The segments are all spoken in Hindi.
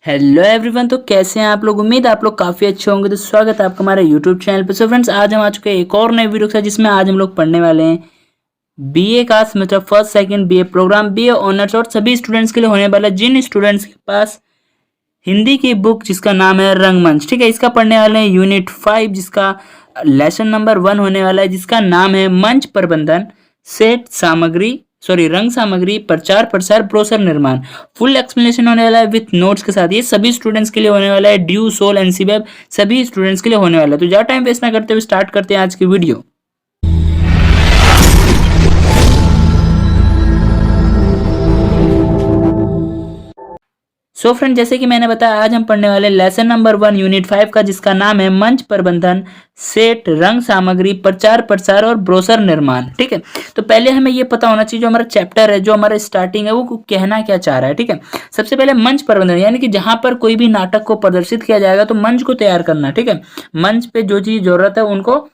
Hello everyone. तो कैसे हैं आप लोग? उम्मीद है आप लोग काफ़ी अच्छे होंगे। तो स्वागत है आपका हमारे यूट्यूब चैनल पे। सो फ्रेंड्स, आज हम आ चुके हैं एक और नए वीडियो के साथ, जिसमें आज हम लोग पढ़ने वाले हैं बीए का semester first second BA program, BA honours और सभी स्टूडेंट्स के लिए होने वाला, जिन स्टूडेंट्स के पास हिंदी की बुक जिसका नाम है रंगमंच, ठीक है, इसका पढ़ने वाले हैं यूनिट 5, जिसका लेसन नंबर 1 होने वाला है, जिसका नाम है मंच प्रबंधन, सेट सामग्री, सॉरी रंग सामग्री, प्रचार प्रसार, ब्रोशर निर्माण। फुल एक्सप्लेनेशन होने वाला है विथ नोट्स के साथ। ये सभी स्टूडेंट्स के लिए होने वाला है, ड्यू सोल एनसी वेब सभी स्टूडेंट्स के लिए होने वाला है। तो ज़्यादा टाइम वेस्ट ना करते हुए स्टार्ट करते हैं आज की वीडियो। सो फ्रेंड, जैसे कि मैंने बताया, आज हम पढ़ने वाले लेसन नंबर 1 यूनिट 5 का, जिसका नाम है मंच प्रबंधन, सेट रंग सामग्री, प्रचार प्रसार और ब्रोशर निर्माण। ठीक है, तो पहले हमें ये पता होना चाहिए जो हमारा चैप्टर है, जो हमारा स्टार्टिंग है, वो कहना क्या चाह रहा है। ठीक है, सबसे पहले मंच प्रबंधन, यानी कि जहां पर कोई भी नाटक को प्रदर्शित किया जाएगा तो मंच को तैयार करना। ठीक है, मंच पे जो चीज जरूरत है उनको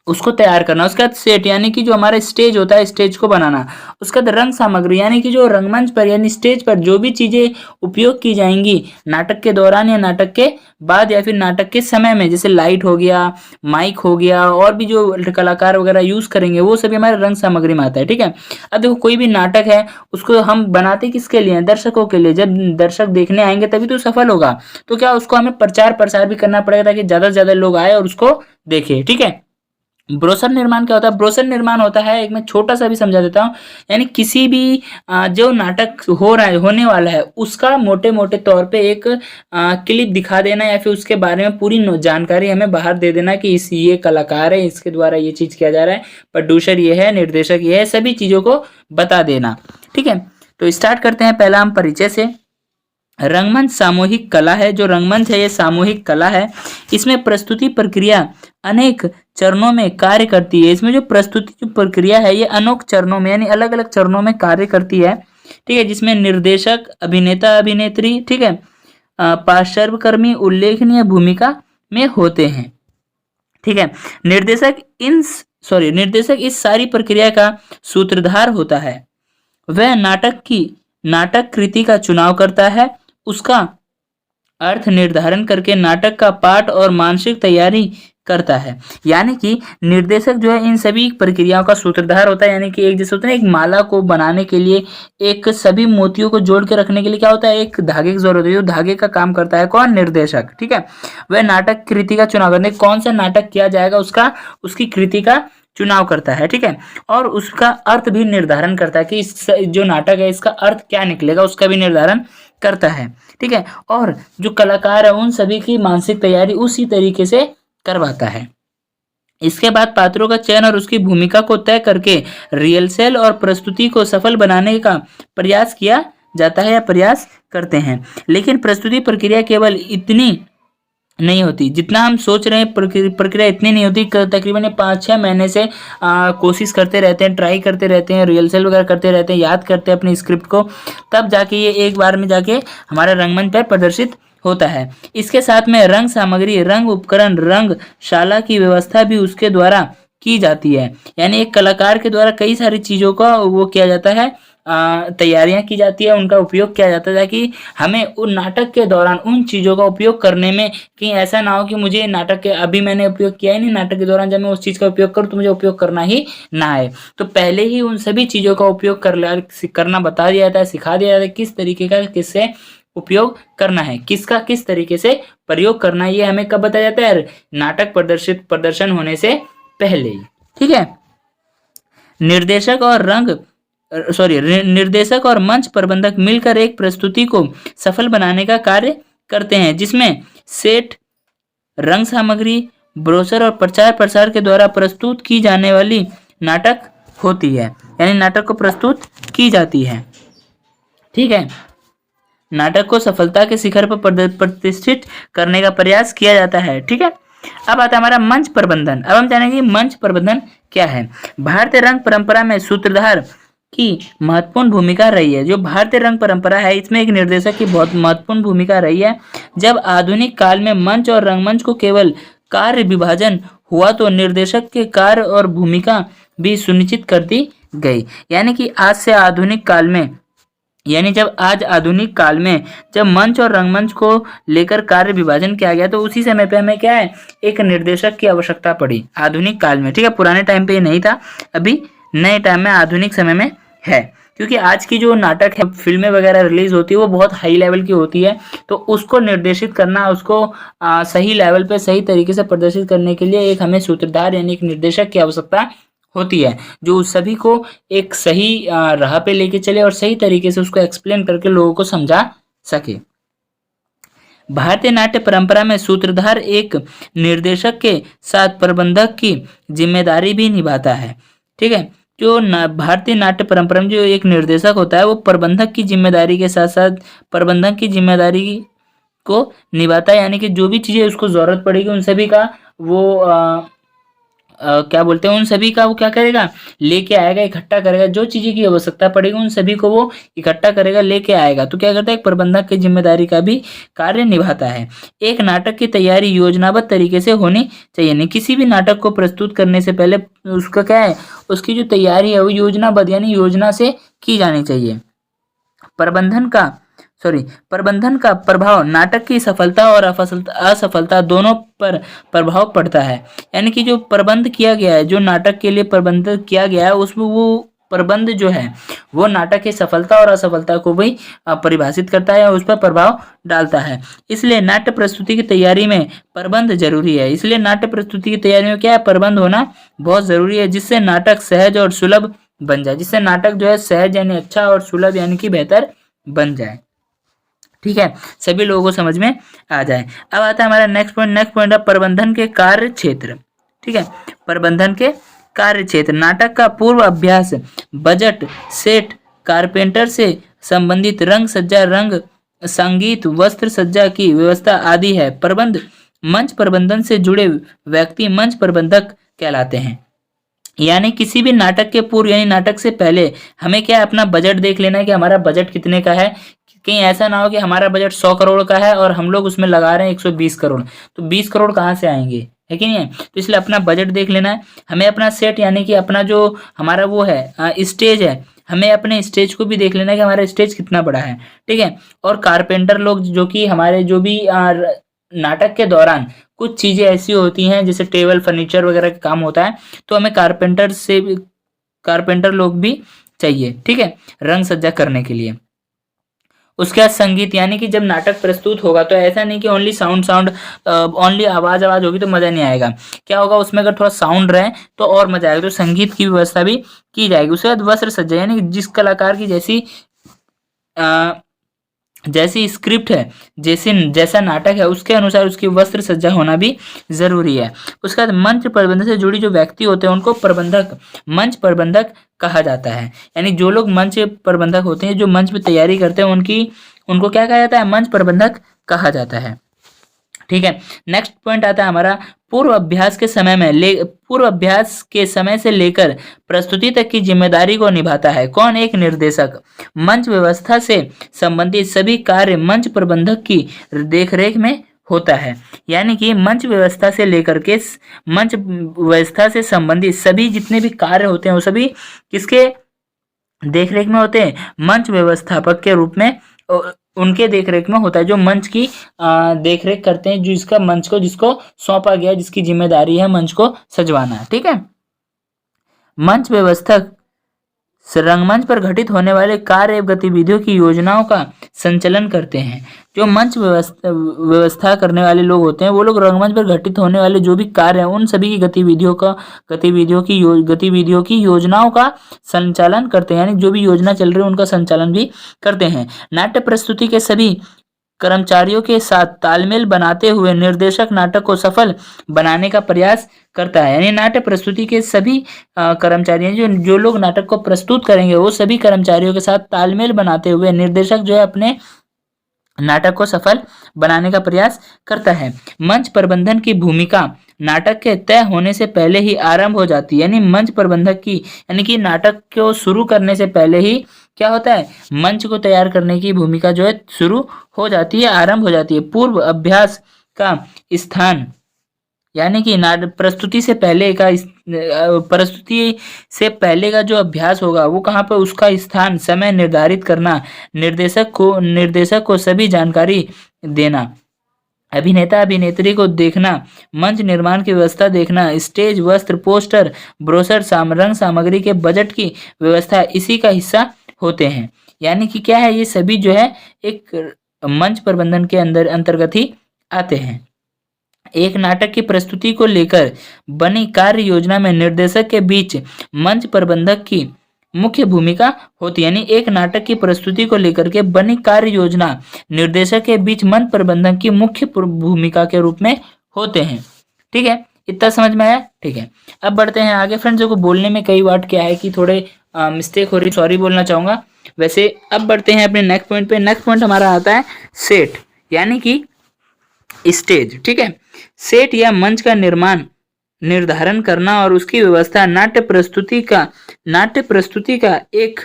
उसको तैयार करना। उसके बाद सेट, यानी कि जो हमारा स्टेज होता है, स्टेज को बनाना। उसके बाद रंग सामग्री, यानी कि जो रंगमंच पर यानी स्टेज पर जो भी चीजें उपयोग की जाएंगी नाटक के दौरान या नाटक के बाद या फिर नाटक के समय में, जैसे लाइट हो गया, माइक हो गया, और भी जो कलाकार वगैरह यूज करेंगे, वो सभी हमारे रंग सामग्री में आता है। ठीक है, अब देखो कोई भी नाटक है, उसको हम बनाते किसके लिए हैं? दर्शकों के लिए। जब दर्शक देखने आएंगे तभी तो सफल होगा। तो क्या उसको हमें प्रचार प्रसार भी करना पड़ेगा, ताकि ज्यादा से ज्यादा लोग आए और उसको देखें। ठीक है, ब्रोशर निर्माण क्या होता है? ब्रोशर निर्माण होता है, एक मैं छोटा सा भी समझा देता हूँ, यानी किसी भी जो नाटक हो रहा है, होने वाला है, उसका मोटे मोटे तौर पे एक क्लिप दिखा देना, या फिर उसके बारे में पूरी जानकारी हमें बाहर दे देना कि इस ये कलाकार है, इसके द्वारा ये चीज किया जा रहा है, प्रोड्यूसर ये है, निर्देशक ये है, सभी चीजों को बता देना। ठीक है, तो स्टार्ट करते हैं। पहला हम परिचय से। रंगमंच सामूहिक कला है। जो रंगमंच है ये सामूहिक कला है। इसमें प्रस्तुति प्रक्रिया अनेक चरणों में कार्य करती है। इसमें जो प्रस्तुति जो प्रक्रिया है ये अनेक चरणों में, यानी अलग अलग चरणों में कार्य करती है। ठीक है, जिसमें निर्देशक, अभिनेता, अभिनेत्री, ठीक है, पार्श्वकर्मी उल्लेखनीय भूमिका में होते हैं। ठीक है, निर्देशक निर्देशक इस सारी प्रक्रिया का सूत्रधार होता है। वह नाटक कृति का चुनाव करता है, उसका अर्थ निर्धारण करके नाटक का पाठ और मानसिक तैयारी करता है। यानी कि निर्देशक जो है इन सभी प्रक्रियाओं का सूत्रधार होता है। यानी कि एक जैसे होता है, एक माला को बनाने के लिए, एक सभी मोतियों को जोड़ के रखने के लिए क्या होता है? एक धागे की जरूरत है। जो धागे का काम करता है कौन? निर्देशक। ठीक है, वह नाटक कृति का चुनाव करते हैं, कौन सा नाटक किया जाएगा उसकी कृति का चुनाव करता है। ठीक है, और उसका अर्थ भी निर्धारण करता है कि इस जो नाटक है इसका अर्थ क्या निकलेगा, उसका भी निर्धारण करता है। ठीक है, और जो कलाकार है उन सभी की मानसिक तैयारी उसी तरीके से करवाता है। इसके बाद पात्रों का चयन और उसकी भूमिका को तय करके रिहर्सल और प्रस्तुति को सफल बनाने का प्रयास किया जाता है या प्रयास करते हैं। लेकिन प्रस्तुति प्रक्रिया केवल इतनी नहीं होती जितना हम सोच रहे हैं। प्रक्रिया इतनी नहीं होती। तकरीबन 5-6 महीने से कोशिश करते रहते हैं, ट्राई करते रहते हैं, रिहर्सल वगैरह करते रहते हैं, याद करते हैं अपनी स्क्रिप्ट को, तब जाके ये एक बार में जाके हमारे रंगमंच पर प्रदर्शित होता है। इसके साथ में रंग सामग्री, रंग उपकरण, रंगशाला की व्यवस्था भी उसके द्वारा की जाती है। यानी एक कलाकार के द्वारा कई सारी चीज़ों का वो किया जाता है, तैयारियां की जाती है, उनका उपयोग किया जाता है, ताकि हमें उन नाटक के दौरान उन चीज़ों का उपयोग करने में कहीं ऐसा ना हो कि मुझे नाटक के अभी मैंने उपयोग किया ही नहीं, नाटक के दौरान जब मैं उस चीज़ का उपयोग करूँ तो मुझे उपयोग करना ही ना आए। तो पहले ही उन सभी चीज़ों का उपयोग करना बता दिया जाता है, सिखा दिया जाता है, किस तरीके का किससे उपयोग करना है, किसका किस तरीके से प्रयोग करना है। ये हमें कब बताया जाता है? नाटक प्रदर्शन होने से पहले ही। ठीक है, निर्देशक और निर्देशक और मंच प्रबंधक मिलकर एक प्रस्तुति को सफल बनाने का कार्य करते हैं, जिसमें सेट, रंग सामग्री, ब्रोशर और प्रचार प्रसार के द्वारा प्रस्तुत की जाने वाली नाटक होती है। यानी नाटक को प्रस्तुत की जाती है। ठीक है, नाटक को सफलता के शिखर पर प्रतिष्ठित करने का प्रयास किया जाता है। ठीक है, अब आता है हमारा मंच प्रबंधन। अब हम जानेंगे मंच प्रबंधन क्या है। भारतीय रंग परंपरा में सूत्रधार की महत्वपूर्ण भूमिका रही है। जो भारतीय रंग परंपरा है इसमें एक निर्देशक की बहुत महत्वपूर्ण भूमिका रही है। जब आधुनिक काल में मंच और रंगमंच को केवल कार्य विभाजन हुआ तो निर्देशक के कार्य और भूमिका भी सुनिश्चित कर दी गई। यानी कि आज से आधुनिक काल में यानी जब आज आधुनिक काल में जब मंच और रंगमंच को लेकर कार्य विभाजन किया गया तो उसी समय पे हमें क्या है, एक निर्देशक की आवश्यकता पड़ी आधुनिक काल में। ठीक है, पुराने टाइम पे ये नहीं था, अभी नए टाइम में आधुनिक समय में है। क्योंकि आज की जो नाटक है, फिल्में वगैरह रिलीज होती है, वो बहुत हाई लेवल की होती है, तो उसको निर्देशित करना, उसको सही लेवल पे सही तरीके से प्रदर्शित करने के लिए एक हमें सूत्रधार यानी एक निर्देशक की आवश्यकता होती है, जो उस सभी को एक सही राह पे लेके चले और सही तरीके से उसको एक्सप्लेन करके लोगों को समझा सके। भारतीय नाट्य परंपरा में सूत्रधार एक निर्देशक के साथ प्रबंधक की जिम्मेदारी भी निभाता है। ठीक है, जो भारतीय नाट्य परंपरा में जो एक निर्देशक होता है वो प्रबंधक की जिम्मेदारी के साथ साथ प्रबंधक की जिम्मेदारी को निभाता है, यानी कि जो भी चीजें उसको जरूरत पड़ेगी उन सभी का वो क्या बोलते हैं, उन सभी का वो क्या करेगा, लेके आएगा, इकट्ठा करेगा। जो चीजें की आवश्यकता पड़ेगी उन सभी को वो इकट्ठा करेगा, लेके आएगा। तो क्या करता है, एक प्रबंधक की जिम्मेदारी का भी कार्य निभाता है। एक नाटक की तैयारी योजनाबद्ध तरीके से होनी चाहिए। नहीं, किसी भी नाटक को प्रस्तुत करने से पहले उसका क्या है, उसकी जो तैयारी है वो योजनाबद्ध यानी योजना से की जानी चाहिए। प्रबंधन का प्रभाव नाटक की सफलता और असफलता दोनों पर प्रभाव पड़ता है। यानी कि जो प्रबंध किया गया है, जो नाटक के लिए प्रबंध किया गया है, उसमें वो प्रबंध जो है वो नाटक की सफलता और असफलता को भी परिभाषित करता है और उस पर प्रभाव डालता है। इसलिए नाट्य प्रस्तुति की तैयारी में प्रबंध जरूरी है। इसलिए नाट्य प्रस्तुति की तैयारी में क्या है, प्रबंध होना बहुत जरूरी है, जिससे नाटक सहज और सुलभ बन जाए, जिससे नाटक जो है सहज यानी अच्छा और सुलभ यानी कि बेहतर बन जाए। ठीक है, सभी लोगों को समझ में आ जाए। अब आता है हमारा नेक्स्ट पॉइंट है प्रबंधन के कार्य क्षेत्र। ठीक है, प्रबंधन के कार्य क्षेत्र नाटक का पूर्व अभ्यास, बजट, सेट, कारपेंटर से संबंधित रंग सज्जा, रंग, संगीत, वस्त्र सज्जा की व्यवस्था आदि है। मंच प्रबंधन से जुड़े व्यक्ति मंच प्रबंधक कहलाते हैं। यानी किसी भी नाटक के पूर्व यानी नाटक से पहले हमें क्या अपना बजट देख लेना है कि हमारा बजट कितने का है। कहीं ऐसा ना हो कि हमारा बजट 100 करोड़ का है और हम लोग उसमें लगा रहे हैं 120 करोड़, तो 20 करोड़ कहाँ से आएंगे, है कि नहीं है। तो इसलिए अपना बजट देख लेना है। हमें अपना सेट यानी कि अपना जो हमारा वो है स्टेज है, हमें अपने स्टेज को भी देख लेना है कि हमारा स्टेज कितना बड़ा है। ठीक है, और कारपेंटर लोग जो कि हमारे जो भी नाटक के दौरान कुछ चीजें ऐसी होती हैं जैसे टेबल फर्नीचर वगैरह का काम होता है, तो हमें कारपेंटर लोग भी चाहिए। ठीक है, रंग सज्जा करने के लिए। उसके बाद संगीत, यानी कि जब नाटक प्रस्तुत होगा तो ऐसा नहीं कि ओनली साउंड ओनली आवाज होगी तो मजा नहीं आएगा। क्या होगा, उसमें अगर थोड़ा साउंड रहे तो और मजा आएगा, तो संगीत की व्यवस्था भी की जाएगी। उसके बाद वस्त्र सज्जा, यानी कि जिस कलाकार की जैसी स्क्रिप्ट है, जैसा नाटक है उसके अनुसार उसकी वस्त्र सज्जा होना भी जरूरी है। उसके बाद मंच प्रबंधन से जुड़ी जो व्यक्ति होते हैं उनको मंच प्रबंधक कहा जाता है। यानी जो लोग मंच प्रबंधक होते हैं, जो मंच पे तैयारी करते हैं, उनको क्या कहा जाता है, मंच प्रबंधक कहा जाता है। ठीक है, नेक्स्ट पॉइंट आता है हमारा पूर्व अभ्यास के समय से लेकर प्रस्तुति तक की जिम्मेदारी को निभाता है कौन, एक निर्देशक। मंच व्यवस्था से संबंधित सभी कार्य मंच प्रबंधक की देखरेख में होता है। यानी कि मंच व्यवस्था से संबंधित सभी जितने भी कार्य होते हैं वो सभी किसके देखरेख में होते हैं, मंच व्यवस्थापक के रूप में उनके देखरेख में होता है, जो मंच की देखरेख करते हैं, जो इसका मंच को जिसको सौंपा गया, जिसकी जिम्मेदारी है मंच को सजवाना। ठीक है, मंच व्यवस्थक रंगमंच पर घटित होने वाले कार्य एवं गतिविधियों की योजनाओं का संचालन करते हैं। जो मंच व्यवस्था करने वाले लोग होते हैं वो लोग रंगमंच पर घटित होने वाले जो भी कार्य हैं उन सभी की गतिविधियों की योजनाओं का संचालन करते हैं। यानी जो भी योजना चल रही है उनका संचालन भी करते हैं। नाट्य प्रस्तुति के सभी कर्मचारियों के साथ तालमेल बनाते हुए निर्देशक नाटक को सफल बनाने का प्रयास करता है। यानी नाट्य प्रस्तुति के सभी कर्मचारी जो लोग नाटक को प्रस्तुत करेंगे वो सभी कर्मचारियों के साथ तालमेल बनाते हुए निर्देशक जो है अपने नाटक को सफल बनाने का प्रयास करता है। मंच प्रबंधन की भूमिका नाटक के तय होने से पहले ही आरंभ हो जाती है। यानी मंच प्रबंधक की यानी कि नाटक को शुरू करने से पहले ही क्या होता है, मंच को तैयार करने की भूमिका जो है शुरू हो जाती है, आरंभ हो जाती है। पूर्व अभ्यास का स्थान यानी कि प्रस्तुति से पहले का प्रस्तुति से पहले का जो अभ्यास होगा वो कहाँ पर, उसका स्थान समय निर्धारित करना, निर्देशक को सभी जानकारी देना, अभिनेता अभिनेत्री को देखना, मंच निर्माण की व्यवस्था देखना, स्टेज वस्त्र पोस्टर ब्रोशर रंग सामग्री के बजट की व्यवस्था इसी का हिस्सा होते हैं। यानी कि क्या है, ये सभी जो है एक मंच प्रबंधन के अंतर्गत ही आते हैं। एक नाटक की प्रस्तुति को लेकर बनी कार्य योजना में निर्देशक के बीच मंच प्रबंधक की मुख्य भूमिका होती है। यानी एक नाटक की प्रस्तुति को लेकर के बनी कार्य योजना निर्देशक के बीच मंच प्रबंधक की मुख्य भूमिका के रूप में होते हैं। ठीक है, इतना समझ में आया। ठीक है, अब बढ़ते हैं आगे। फ्रेंड्स, देखो बोलने में कई बार क्या है कि थोड़े मिस्टेक हो रही, सॉरी बोलना चाहूंगा। वैसे अब बढ़ते हैं अपने नेक्स्ट पॉइंट पे। नेक्स्ट पॉइंट हमारा आता है सेट, यानी कि स्टेज। ठीक है, सेट या मंच का निर्धारण करना और उसकी व्यवस्था नाट्य प्रस्तुति का एक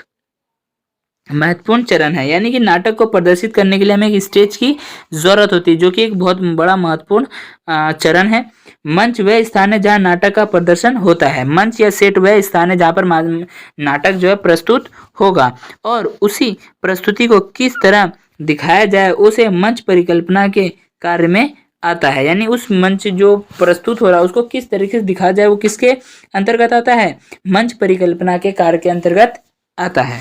महत्वपूर्ण चरण है। यानी कि नाटक को प्रदर्शित करने के लिए हमें एक स्टेज की जरूरत होती है, जो कि एक बहुत बड़ा महत्वपूर्ण चरण है। मंच वह स्थान है जहां नाटक का प्रदर्शन होता है। मंच या सेट वह स्थान है जहां पर नाटक जो है प्रस्तुत होगा, और उसी प्रस्तुति को किस तरह दिखाया जाए उसे मंच परिकल्पना के कार्य में आता है। यानी उस मंच जो प्रस्तुत हो रहा है उसको किस तरीके से दिखाया जाए वो किसके अंतर्गत आता है, मंच परिकल्पना के कार्य के अंतर्गत आता है।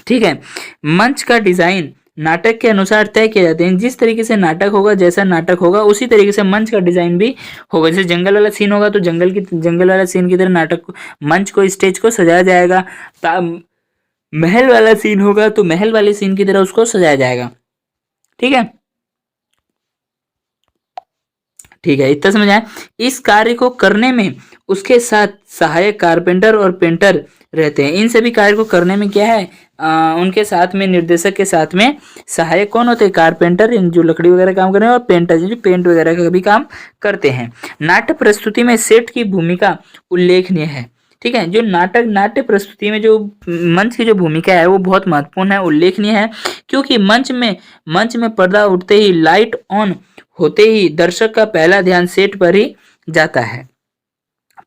ठीक है, मंच का डिजाइन नाटक के अनुसार तय किए जाते हैं। जिस तरीके से नाटक होगा, जैसा नाटक होगा उसी तरीके से मंच का डिजाइन भी होगा। जैसे जंगल वाला सीन होगा तो जंगल वाला सीन की तरह नाटक को, मंच को, स्टेज को सजाया जाएगा। महल वाला सीन होगा तो महल वाले सीन की तरह उसको सजाया जाएगा। ठीक है, ठीक है, इतना समझ आया। इस कार्य को करने में उसके साथ सहायक कारपेंटर और पेंटर रहते हैं। इन सभी कार्य को करने में क्या है, उनके साथ में, निर्देशक के साथ में सहायक कौन होते हैं, कारपेंटर जो लकड़ी वगैरह काम कर रहे हैं, और पेंटर जो पेंट वगैरह का भी काम करते हैं। नाट्य प्रस्तुति में सेट की भूमिका उल्लेखनीय है। ठीक है, जो नाट्य प्रस्तुति में जो मंच की जो भूमिका है वो बहुत महत्वपूर्ण है, उल्लेखनीय है, क्योंकि मंच में पर्दा उठते ही, लाइट ऑन होते ही दर्शक का पहला ध्यान सेट पर ही जाता है।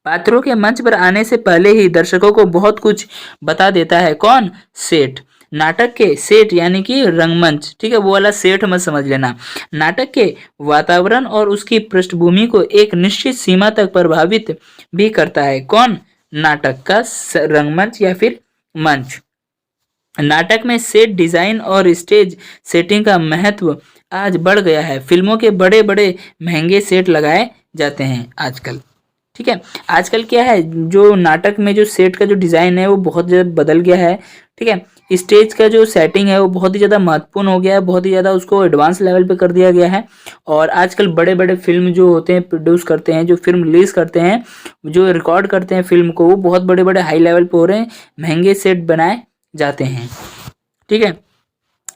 पात्रों के मंच पर आने से पहले ही दर्शकों को बहुत कुछ बता देता है। कौन, सेट। नाटक के सेट यानी कि रंगमंच, ठीक है, वो वाला सेट मत समझ लेना। नाटक के वातावरण और उसकी पृष्ठभूमि को एक निश्चित सीमा तक प्रभावित भी करता है। कौन, नाटक का रंगमंच या फिर मंच। नाटक में सेट डिजाइन और स्टेज सेटिंग का महत्व आज बढ़ गया है। फिल्मों के बड़े बड़े महंगे सेट लगाए जाते हैं आजकल। ठीक है, आजकल क्या है, जो नाटक में जो सेट का जो डिजाइन है वो बहुत ज़्यादा बदल गया है। ठीक है, स्टेज का जो सेटिंग है वो बहुत ही ज़्यादा महत्वपूर्ण हो गया है, बहुत ही ज़्यादा उसको एडवांस लेवल पे कर दिया गया है। और आजकल बड़े बड़े फिल्म जो होते हैं, प्रोड्यूस करते हैं, जो फिल्म रिलीज करते हैं, जो रिकॉर्ड करते हैं फिल्म को, वो बहुत बड़े बड़े हाई लेवल पे हो रहे हैं, महंगे सेट बनाए जाते हैं। ठीक है,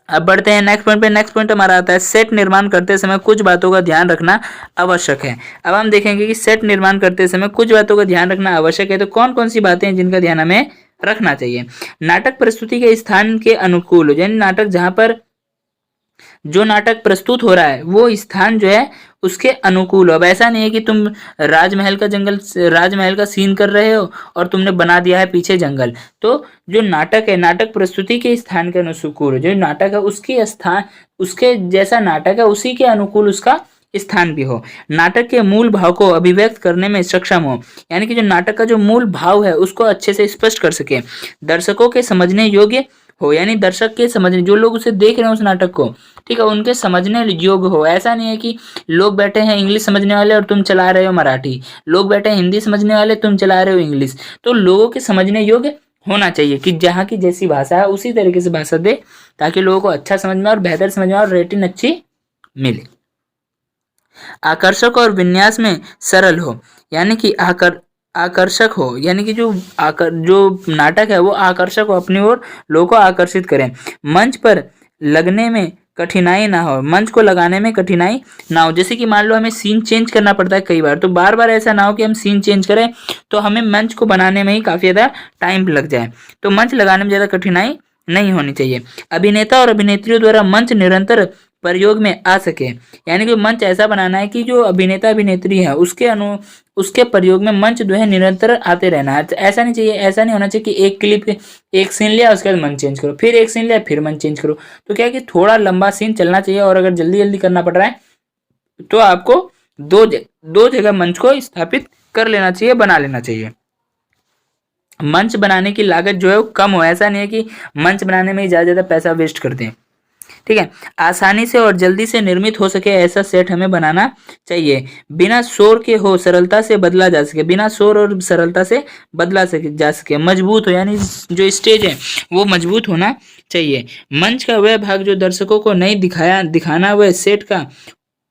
अब बढ़ते हैं नेक्स्ट पॉइंट पे। नेक्स्ट पॉइंट हमारा आता है सेट निर्माण करते समय कुछ बातों का ध्यान रखना आवश्यक है। अब हम देखेंगे कि सेट निर्माण करते समय कुछ बातों का ध्यान रखना आवश्यक है, तो कौन कौन सी बातें हैं जिनका ध्यान हमें रखना चाहिए। नाटक प्रस्तुति के स्थान के अनुकूल, यानी नाटक जहां पर जो नाटक प्रस्तुत हो रहा है वो स्थान जो है उसके अनुकूल हो। अब ऐसा नहीं है कि तुम राजमहल का सीन कर रहे हो और तुमने बना दिया है पीछे जंगल। तो जो नाटक है, नाटक प्रस्तुति के स्थान के अनुकूल, जो नाटक है उसके स्थान, उसके जैसा नाटक है उसी के अनुकूल उसका स्थान भी हो। नाटक के मूल भाव को अभिव्यक्त करने में सक्षम हो, यानी कि जो नाटक का जो मूल भाव है उसको अच्छे से स्पष्ट कर सके। दर्शकों के समझने योग्य हो, यानी दर्शक के समझने, जो लोग उसे देख रहे हैं उस नाटक को, ठीक है, उनके समझने योग्य हो। ऐसा नहीं है कि लोग बैठे हैं इंग्लिश समझने वाले और तुम चला रहे हो मराठी, लोग बैठे हैं हिंदी समझने वाले, तुम चला रहे हो इंग्लिश। तो लोगों के समझने योग्य होना चाहिए कि जहाँ की जैसी भाषा है उसी तरीके से भाषा दे, ताकि लोगों को अच्छा समझ में और बेहतर समझ में और रेटिंग अच्छी मिले। आकर्षक और विन्यास में सरल हो, यानी कि आकर्षक हो, यानी कि जो नाटक है वो आकर्षक हो, अपनी ओर लोगों को आकर्षित करें। मंच पर लगने में कठिनाई ना हो, मंच को लगाने में कठिनाई ना हो। जैसे कि मान लो हमें सीन चेंज करना पड़ता है कई बार, तो बार बार ऐसा ना हो कि हम सीन चेंज करें तो हमें मंच को बनाने में ही काफ़ी ज़्यादा टाइम लग जाए। तो मंच लगाने में ज़्यादा कठिनाई नहीं होनी चाहिए। अभिनेता और अभिनेत्रियों द्वारा मंच निरंतर प्रयोग में आ सके। यानी कि मंच ऐसा बनाना है कि जो अभिनेता अभिनेत्री है उसके प्रयोग में मंच जो है निरंतर आते रहना है। ऐसा नहीं चाहिए, ऐसा नहीं होना चाहिए कि एक क्लिप एक सीन लिया उसके बाद मंच चेंज करो, फिर एक सीन लिया फिर मंच चेंज करो। तो क्या है कि थोड़ा लंबा सीन चलना चाहिए, और अगर जल्दी जल्दी करना पड़ रहा है तो आपको दो जगह मंच को स्थापित कर लेना चाहिए, बना लेना चाहिए। मंच बनाने की लागत जो है वो कम हो। ऐसा नहीं है कि मंच बनाने में ही ज्यादा पैसा वेस्ट करते हैं। ठीक है, आसानी से और जल्दी से निर्मित हो सके ऐसा सेट हमें बनाना चाहिए। बिना शोर के हो, सरलता से बदला जा सके, बिना शोर और सरलता से बदला जा सके, मजबूत हो, यानी जो स्टेज है वो मजबूत होना चाहिए। मंच का वह भाग जो दर्शकों को नहीं दिखाना वह सेट का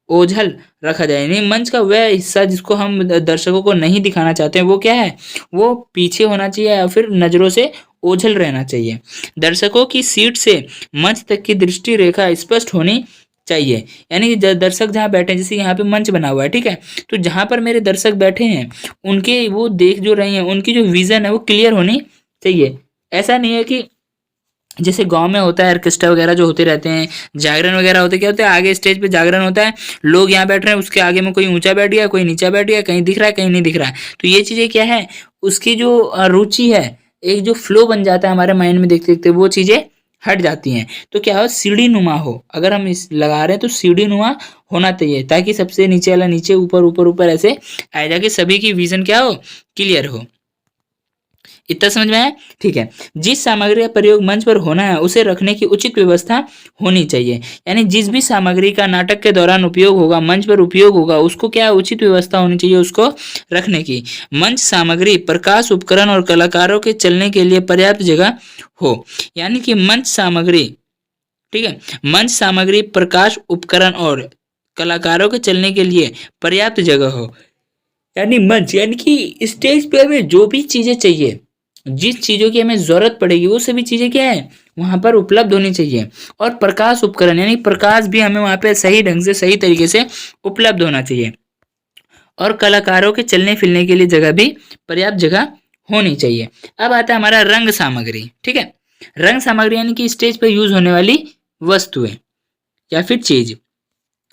ओझल रखा जाए। यानी मंच का वह हिस्सा जिसको हम दर्शकों को नहीं दिखाना चाहते हैं वो क्या है, वो पीछे होना चाहिए या फिर नजरों से ओझल रहना चाहिए। दर्शकों की सीट से मंच तक की दृष्टि रेखा स्पष्ट होनी चाहिए। यानी कि दर्शक जहाँ बैठे हैं, जैसे यहाँ पे मंच बना हुआ है, ठीक है, तो जहाँ पर मेरे दर्शक बैठे हैं उनके वो देख जो रहे हैं उनकी जो विजन है वो क्लियर होनी चाहिए। ऐसा नहीं है कि जैसे गांव में होता है ऑर्केस्ट्रा वगैरह जो होते रहते हैं, जागरण वगैरह होते, क्या होता है आगे स्टेज पे जागरण होता है, लोग यहाँ बैठ रहे हैं, उसके आगे में कोई ऊंचा बैठ गया, कोई नीचा बैठ गया, कहीं दिख रहा है कहीं नहीं दिख रहा है। तो ये चीजें क्या है, उसकी जो रुचि है, एक जो फ्लो बन जाता है हमारे माइंड में देखते देखते, वो चीजें हट जाती हैं। तो क्या हो, सीढ़ी नुमा हो, अगर हम इस लगा रहे हैं तो सीढ़ी नुमा होना चाहिए, ताकि सबसे नीचे वाला नीचे, ऊपर ऊपर ऊपर ऐसे आए, जाके सभी की विजन क्या हो, क्लियर हो। इतना समझ में आया? ठीक है। जिस सामग्री का प्रयोग मंच पर होना है उसे रखने की उचित व्यवस्था होनी चाहिए। यानी जिस भी सामग्री का नाटक के दौरान उपयोग होगा, मंच पर उपयोग होगा, उसको क्या उचित व्यवस्था होनी चाहिए उसको रखने की। मंच सामग्री, प्रकाश उपकरण और कलाकारों के चलने के लिए पर्याप्त जगह हो। यानी कि मंच सामग्री, ठीक है, मंच सामग्री, प्रकाश उपकरण और कलाकारों के चलने के लिए पर्याप्त जगह हो। यानी मंच, यानी कि स्टेज पे हमें जो भी चीजें चाहिए, जिस चीजों की हमें जरूरत पड़ेगी वो सभी चीजें क्या है वहां पर उपलब्ध होनी चाहिए। और प्रकाश उपकरण, यानी प्रकाश भी हमें वहां पे सही ढंग से सही तरीके से उपलब्ध होना चाहिए। और कलाकारों के चलने फिरने के लिए जगह भी पर्याप्त जगह होनी चाहिए। अब आता है हमारा रंग सामग्री। ठीक है, रंग सामग्री यानी कि स्टेज पर यूज होने वाली वस्तुएं या फिर चीज।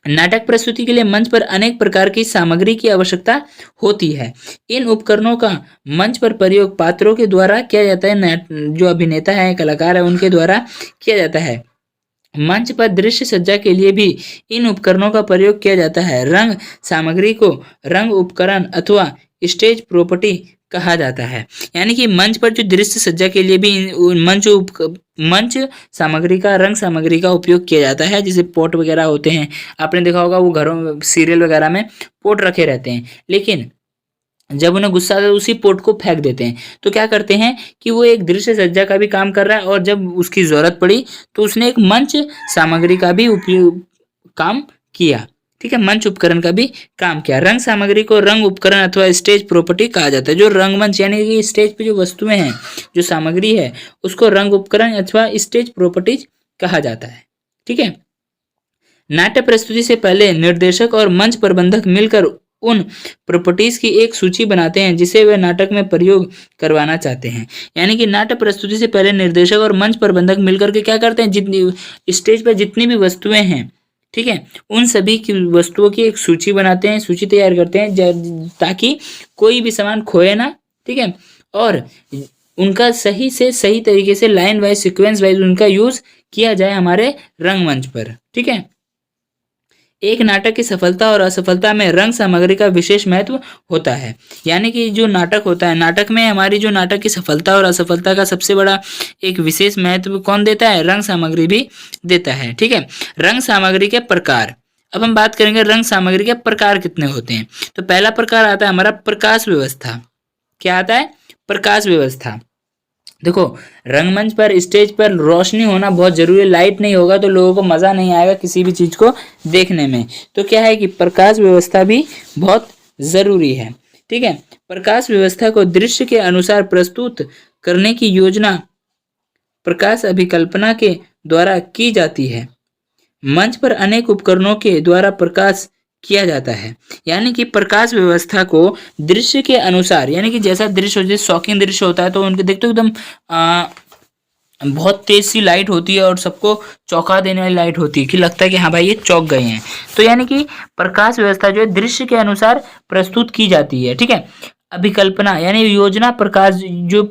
नाटक प्रस्तुति के लिए मंच पर अनेक प्रकार की सामग्री की आवश्यकता होती है। इन उपकरणों का मंच पर प्रयोग पात्रों के द्वारा किया जाता है, जो अभिनेता है, कलाकार है, उनके द्वारा किया जाता है। मंच पर दृश्य सज्जा के लिए भी इन उपकरणों का प्रयोग किया जाता है। रंग सामग्री को रंग उपकरण अथवा स्टेज प्रॉपर्टी कहा जाता है। यानी कि मंच पर जो दृश्य सज्जा के लिए भी मंच सामग्री का, रंग सामग्री का उपयोग किया जाता है। जैसे पोट वगैरह होते हैं, आपने देखा होगा वो घरों में सीरियल वगैरह में पोट रखे रहते हैं, लेकिन जब उन्हें गुस्सा आता है उसी पोट को फेंक देते हैं। तो क्या करते हैं कि वो एक दृश्य सज्जा का भी काम कर रहा है, और जब उसकी जरूरत पड़ी तो उसने एक मंच सामग्री का भी उपयोग काम किया। ठीक है, मंच उपकरण का भी काम किया। रंग सामग्री को रंग उपकरण अथवा स्टेज प्रॉपर्टी कहा जाता है। जो रंगमंच यानी कि स्टेज पे जो वस्तुएं हैं, जो सामग्री है, उसको रंग उपकरण अथवा स्टेज प्रॉपर्टीज कहा जाता है। ठीक है, नाट्य प्रस्तुति से पहले निर्देशक और मंच प्रबंधक मिलकर उन प्रॉपर्टीज की एक सूची बनाते हैं जिसे वे नाटक में प्रयोग करवाना चाहते हैं। यानी कि नाट्य प्रस्तुति से पहले निर्देशक और मंच प्रबंधक मिलकर के क्या करते हैं, जितनी स्टेज पर जितनी भी वस्तुएं हैं, ठीक है, उन सभी की वस्तुओं की एक सूची बनाते हैं, सूची तैयार करते हैं, ताकि कोई भी सामान खोए ना। ठीक है, और उनका सही से सही तरीके से लाइन वाइज, सीक्वेंस वाइज उनका यूज किया जाए हमारे रंगमंच पर। ठीक है, एक नाटक की सफलता और असफलता में रंग सामग्री का विशेष महत्व होता है। यानी कि जो नाटक होता है, नाटक में हमारी जो नाटक की सफलता और असफलता का सबसे बड़ा एक विशेष महत्व कौन देता है, रंग सामग्री भी देता है। ठीक है, रंग सामग्री के प्रकार। अब हम बात करेंगे रंग सामग्री के प्रकार कितने होते हैं। तो पहला प्रकार आता है हमारा प्रकाश व्यवस्था। क्या आता है, प्रकाश व्यवस्था। देखो, रंगमंच पर, स्टेज पर रोशनी होना बहुत जरूरी है। लाइट नहीं होगा तो लोगों को मजा नहीं आएगा किसी भी चीज को देखने में। तो क्या है कि प्रकाश व्यवस्था भी बहुत जरूरी है। ठीक है, प्रकाश व्यवस्था को दृश्य के अनुसार प्रस्तुत करने की योजना प्रकाश अभिकल्पना के द्वारा की जाती है। मंच पर अनेक उपकरणों के द्वारा प्रकाश किया जाता है। यानी कि प्रकाश व्यवस्था को दृश्य के अनुसार, यानी कि जैसा दृश्य हो, जैसे शौकीन दृश्य होता है तो उनके देखते हो एकदम बहुत तेज सी लाइट होती है और सबको चौंका देने वाली लाइट होती है कि लगता है कि हाँ भाई ये चौंक गए हैं। तो यानी कि प्रकाश व्यवस्था जो है दृश्य के अनुसार प्रस्तुत की जाती है, ठीक है। अभिकल्पना यानी योजना प्रकाश जो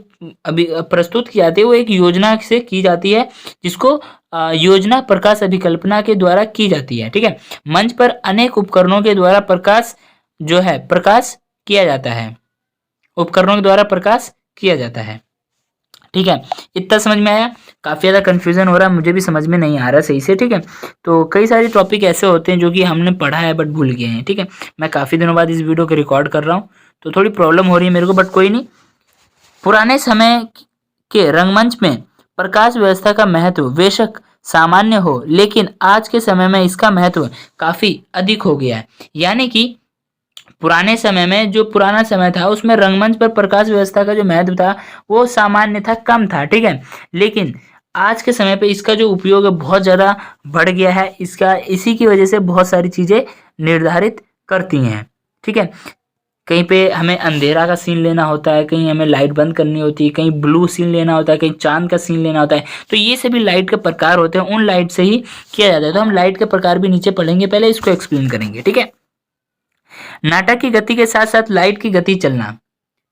अभी प्रस्तुत की जाती है वो एक योजना से की जाती है, जिसको योजना प्रकाश अभिकल्पना के द्वारा की जाती है, ठीक है। मंच पर अनेक उपकरणों के द्वारा प्रकाश जो है प्रकाश किया जाता है, उपकरणों के द्वारा प्रकाश किया जाता है, ठीक है। इतना समझ में आया? काफ़ी ज़्यादा कन्फ्यूजन हो रहा है, मुझे भी समझ में नहीं आ रहा सही से, ठीक है। तो कई सारे टॉपिक ऐसे होते हैं जो कि हमने पढ़ा है बट भूल गए हैं, ठीक है। मैं काफ़ी दिनों बाद इस वीडियो को रिकॉर्ड कर रहा हूँ, तो थोड़ी प्रॉब्लम हो रही है मेरे को, बट कोई नहीं। पुराने समय के रंगमंच में प्रकाश व्यवस्था का महत्व बेशक सामान्य हो, लेकिन आज के समय में इसका महत्व काफ़ी अधिक हो गया है। यानी कि पुराने समय में जो पुराना समय था उसमें रंगमंच पर प्रकाश व्यवस्था का जो महत्व था वो सामान्य था, कम था, ठीक है। लेकिन आज के समय पे इसका जो उपयोग है बहुत ज़्यादा बढ़ गया है, इसका इसी की वजह से बहुत सारी चीज़ें निर्धारित करती हैं, ठीक है। कहीं पे हमें अंधेरा का सीन लेना होता है, कहीं हमें लाइट बंद करनी होती है, कहीं ब्लू सीन लेना होता है, कहीं चांद का सीन लेना होता है। तो ये सभी लाइट के प्रकार होते हैं, उन लाइट से ही किया जाता है। तो हम लाइट के प्रकार भी नीचे पढ़ेंगे, पहले इसको एक्सप्लेन करेंगे, ठीक है। नाटक की गति के साथ साथ लाइट की गति चलना,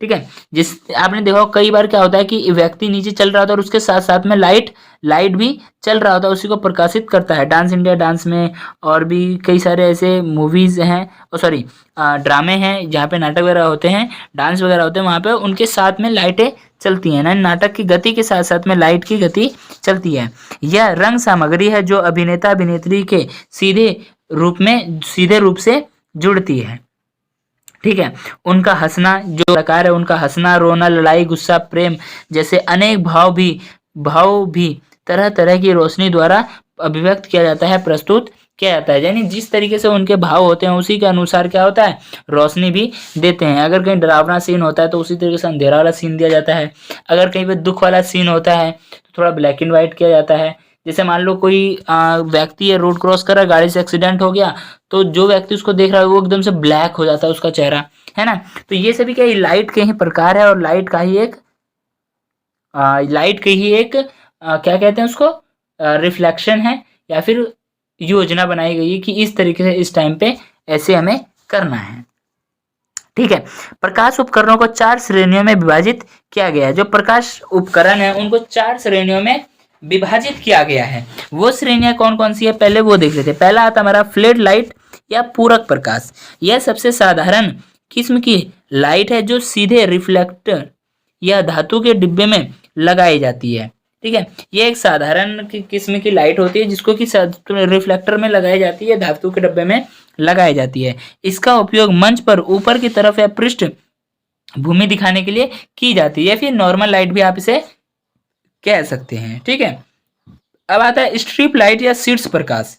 ठीक है। जिस आपने देखा होगा कई बार क्या होता है कि व्यक्ति नीचे चल रहा होता है और उसके साथ साथ में लाइट भी चल रहा होता है, उसी को प्रकाशित करता है। डांस इंडिया डांस में और भी कई सारे ऐसे मूवीज हैं, सॉरी ड्रामे हैं जहाँ पे नाटक वगैरह होते हैं, डांस वगैरह होते हैं, वहाँ पे उनके साथ में लाइटें चलती हैं ना। नाटक की गति के साथ साथ में लाइट की गति चलती है। यह रंग सामग्री है जो अभिनेता अभिनेत्री के सीधे रूप से जुड़ती है, ठीक है। उनका हंसना जो प्रकार है, उनका हंसना, रोना, लड़ाई, गुस्सा, प्रेम जैसे अनेक भाव भी तरह तरह की रोशनी द्वारा अभिव्यक्त किया जाता है, प्रस्तुत किया जाता है। यानी जिस तरीके से उनके भाव होते हैं उसी के अनुसार क्या होता है, रोशनी भी देते हैं। अगर कहीं डरावना सीन होता है तो उसी तरीके से अंधेरा वाला सीन दिया जाता है। अगर कहीं पे दुख वाला सीन होता है तो थोड़ा ब्लैक एंड व्हाइट किया जाता है। जैसे मान लो कोई व्यक्ति है, रोड क्रॉस कर रहा है, गाड़ी से एक्सीडेंट हो गया, तो जो व्यक्ति उसको देख रहा है वो एकदम से ब्लैक हो जाता है उसका चेहरा, है ना। तो ये सभी क्या लाइट के ही प्रकार है, और लाइट का ही एक क्या कहते हैं उसको, रिफ्लेक्शन है, या फिर योजना बनाई गई है कि इस तरीके से इस टाइम पे ऐसे हमें करना है, ठीक है। प्रकाश उपकरणों को 4 श्रेणियों में विभाजित किया गया है। जो प्रकाश उपकरण है उनको 4 श्रेणियों में विभाजित किया गया है। वो श्रेणियां कौन कौन सी है पहले वो देख लेते हैं। पहला आता हमारा फ्लड लाइट या पूरक प्रकाश। यह सबसे साधारण किस्म की लाइट है जो सीधे रिफ्लेक्टर या धातु के डिब्बे में लगाई जाती है, ठीक है। ये एक साधारण किस्म की लाइट होती है जिसको कि रिफ्लेक्टर में लगाई जाती है, धातु के डिब्बे में लगाई जाती है। इसका उपयोग मंच पर ऊपर की तरफ या पृष्ठ भूमि दिखाने के लिए की जाती है, फिर नॉर्मल लाइट भी आप इसे कह सकते हैं, ठीक है। अब आता है स्ट्रिप लाइट या शीर्ष प्रकाश।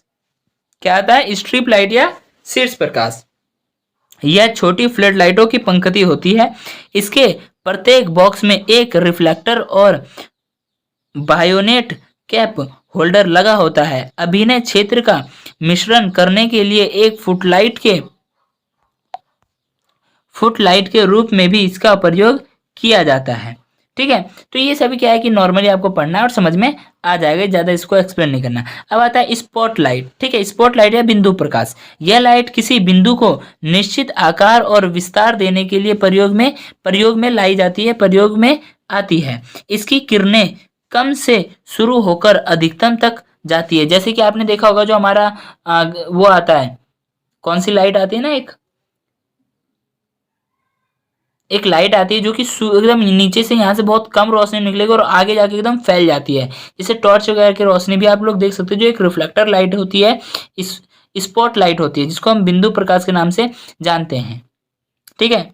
क्या आता है, स्ट्रिप लाइट या शीर्ष प्रकाश। यह छोटी फ्लड लाइटों की पंक्ति होती है। इसके प्रत्येक बॉक्स में एक रिफ्लेक्टर और बायोनेट कैप होल्डर लगा होता है। अभिनय क्षेत्र का मिश्रण करने के लिए एक फुटलाइट के रूप में भी इसका प्रयोग किया जाता है, ठीक है। तो ये सभी क्या है कि नॉर्मली आपको पढ़ना है और समझ में आ जाएगा, ज्यादा इसको एक्सप्लेन नहीं करना। अब आता है स्पॉटलाइट, ठीक है। स्पॉटलाइट या बिंदु प्रकाश। यह लाइट किसी बिंदु को निश्चित आकार और विस्तार देने के लिए प्रयोग में लाई जाती है, प्रयोग में आती है। इसकी किरणें कम से शुरू होकर अधिकतम तक जाती है। जैसे कि आपने देखा होगा जो हमारा वो आता है, कौन सी लाइट आती है ना, एक लाइट आती है जो कि एकदम नीचे से यहाँ से बहुत कम रोशनी निकलेगी और आगे जाके एकदम फैल जाती है। जैसे टॉर्च वगैरह की रोशनी भी आप लोग देख सकते हो, जो एक रिफ्लेक्टर लाइट होती है, इस स्पॉट लाइट होती है, जिसको हम बिंदु प्रकाश के नाम से जानते हैं, ठीक है।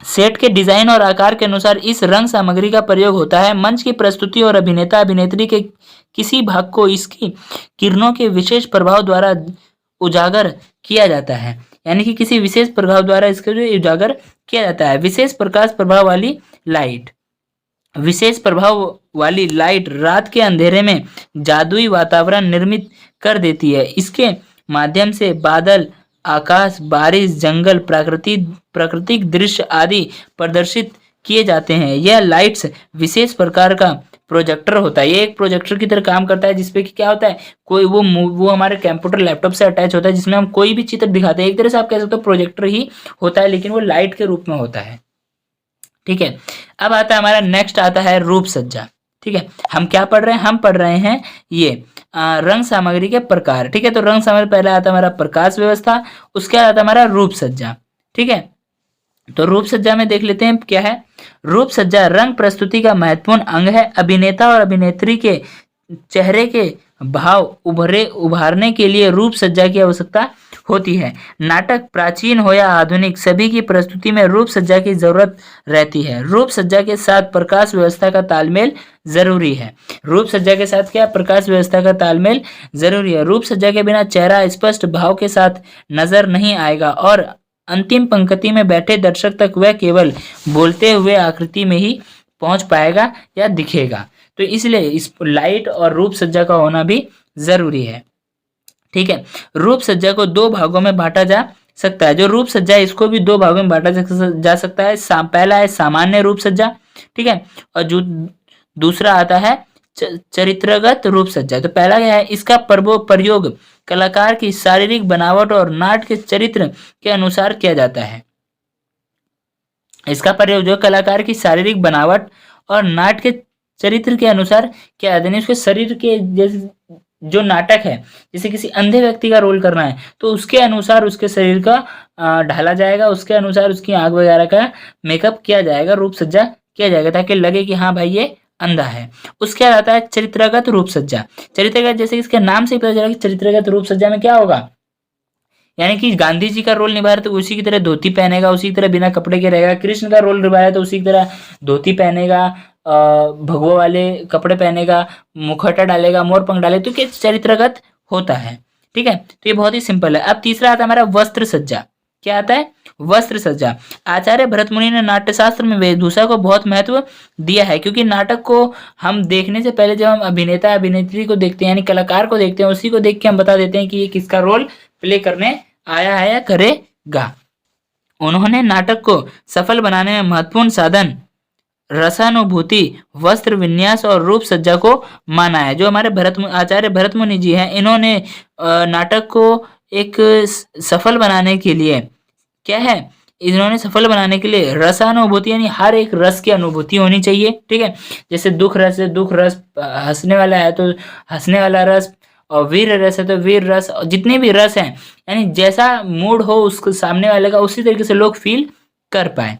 सेट के डिजाइन और आकार के अनुसार इस रंग सामग्री का प्रयोग होता है। मंच की प्रस्तुति और अभिनेता अभिनेत्री के किसी भाग को इसकी किरणों के विशेष प्रभाव द्वारा उजागर किया जाता है। यानी कि किसी विशेष प्रभाव द्वारा इसका जो उजागर किया जाता है। विशेष प्रकाश प्रभाव वाली लाइट। विशेष प्रभाव वाली लाइट रात के अंधेरे में जादुई वातावरण निर्मित कर देती है। इसके माध्यम से बादल, आकाश, बारिश, जंगल, प्राकृतिक दृश्य आदि प्रदर्शित किए जाते हैं। यह लाइट्स विशेष प्रकार का प्रोजेक्टर होता है। ये एक प्रोजेक्टर की तरह काम करता है, जिसपे कि क्या होता है, कोई वो हमारे कंप्यूटर लैपटॉप से अटैच होता है, जिसमें हम कोई भी चित्र दिखाते हैं। एक तरह से आप कह सकते हो प्रोजेक्टर ही होता है, लेकिन वो लाइट के रूप में होता है। ठीक है, अब आता है हमारा नेक्स्ट आता है रूप सज्जा। ठीक है, हम क्या पढ़ रहे हैं, हम पढ़ रहे हैं ये रंग सामग्री के प्रकार। ठीक है, तो रंग सामग्री पहले आता है हमारा प्रकाश व्यवस्था, उसके बाद आता है हमारा रूप सज्जा। ठीक है, तो रूप सज्जा में देख लेते हैं क्या है। रूप सज्जा रंग प्रस्तुति का महत्वपूर्ण अंग है। अभिनेता और अभिनेत्री के चेहरे के भाव उभारने के लिए रूप सज्जा की आवश्यकता होती है। नाटक प्राचीन हो या आधुनिक, सभी की प्रस्तुति में रूप सज्जा की जरूरत रहती है। रूप सज्जा के साथ प्रकाश व्यवस्था का तालमेल जरूरी है। रूप सज्जा के साथ क्या, प्रकाश व्यवस्था का तालमेल जरूरी है। रूप सज्जा के बिना चेहरा स्पष्ट भाव के साथ नजर नहीं आएगा और अंतिम पंक्ति में बैठे दर्शक तक वह केवल बोलते हुए आकृति में ही पहुंच पाएगा या दिखेगा। तो इसलिए इस लाइट और रूप सज्जा का होना भी जरूरी है। ठीक है, रूप सज्जा को दो भागों में बांटा जा सकता है। जो रूप सज्जा है इसको भी दो भागों में बांटा जा सकता है। पहला है सामान्य रूप सज्जा, ठीक है, और जो दूसरा आता है चरित्रगत रूप सज्जा। तो पहला क्या है, इसका प्रयोग कलाकार की शारीरिक बनावट और नाट्य के चरित्र के अनुसार किया जाता है। इसका प्रयोग जो कलाकार की शारीरिक बनावट और नाट्य के चरित्र के अनुसार किया जाता है। उसके शरीर के जैसे जो नाटक है, जैसे किसी अंधे व्यक्ति का रोल करना है तो उसके अनुसार उसके शरीर का ढाला जाएगा, उसके अनुसार उसकी आंख वगैरह का मेकअप किया जाएगा, रूप सज्जा किया जाएगा, ताकि लगे कि हाँ भाई ये अंधा है। उसके बाद आता है चरित्रगत रूप सज्जा। चरित्रगत जैसे इसके नाम से ही पता चला कि चरित्रगत रूप सज्जा में क्या होगा, यानी कि गांधी जी का रोल निभा रहे तो उसी की तरह धोती पहनेगा, उसी की तरह बिना कपड़े के रहेगा। कृष्ण का रोल निभाया तो उसी की तरह धोती पहनेगा, भगवा वाले कपड़े पहनेगा, मुखौटा डालेगा, मोर पंख डाले, तो क्या चरित्रगत होता है। ठीक है, तो ये बहुत ही सिंपल है। अब तीसरा आता है हमारा वस्त्र सज्जा। क्या आता है, वस्त्र सज्जा। आचार्य भरत मुनि ने नाट्यशास्त्र में वेशभूषा को बहुत महत्व दिया है, क्योंकि नाटक को हम देखने से पहले जब हम अभिनेता अभिनेत्री को देखते हैं, यानी कलाकार को देखते हैं, उसी को देख के हम बता देते हैं कि ये किसका रोल प्ले करने आया है या करेगा। उन्होंने नाटक को सफल बनाने में महत्वपूर्ण साधन रसानुभूति, वस्त्र विन्यास और रूप सज्जा को माना है। जो हमारे आचार्य भरत मुनि जी हैं, इन्होंने नाटक को एक सफल बनाने के लिए क्या है, इन्होंने सफल बनाने के लिए रसानुभूति यानी हर एक रस की अनुभूति होनी चाहिए। ठीक है, जैसे दुख रस है, दुख रस, हंसने वाला है तो हंसने वाला रस, और वीर रस है तो वीर रस, जितने भी रस हैं, यानी जैसा मूड हो उसको सामने वाले का, उसी तरीके से लोग फील कर पाए।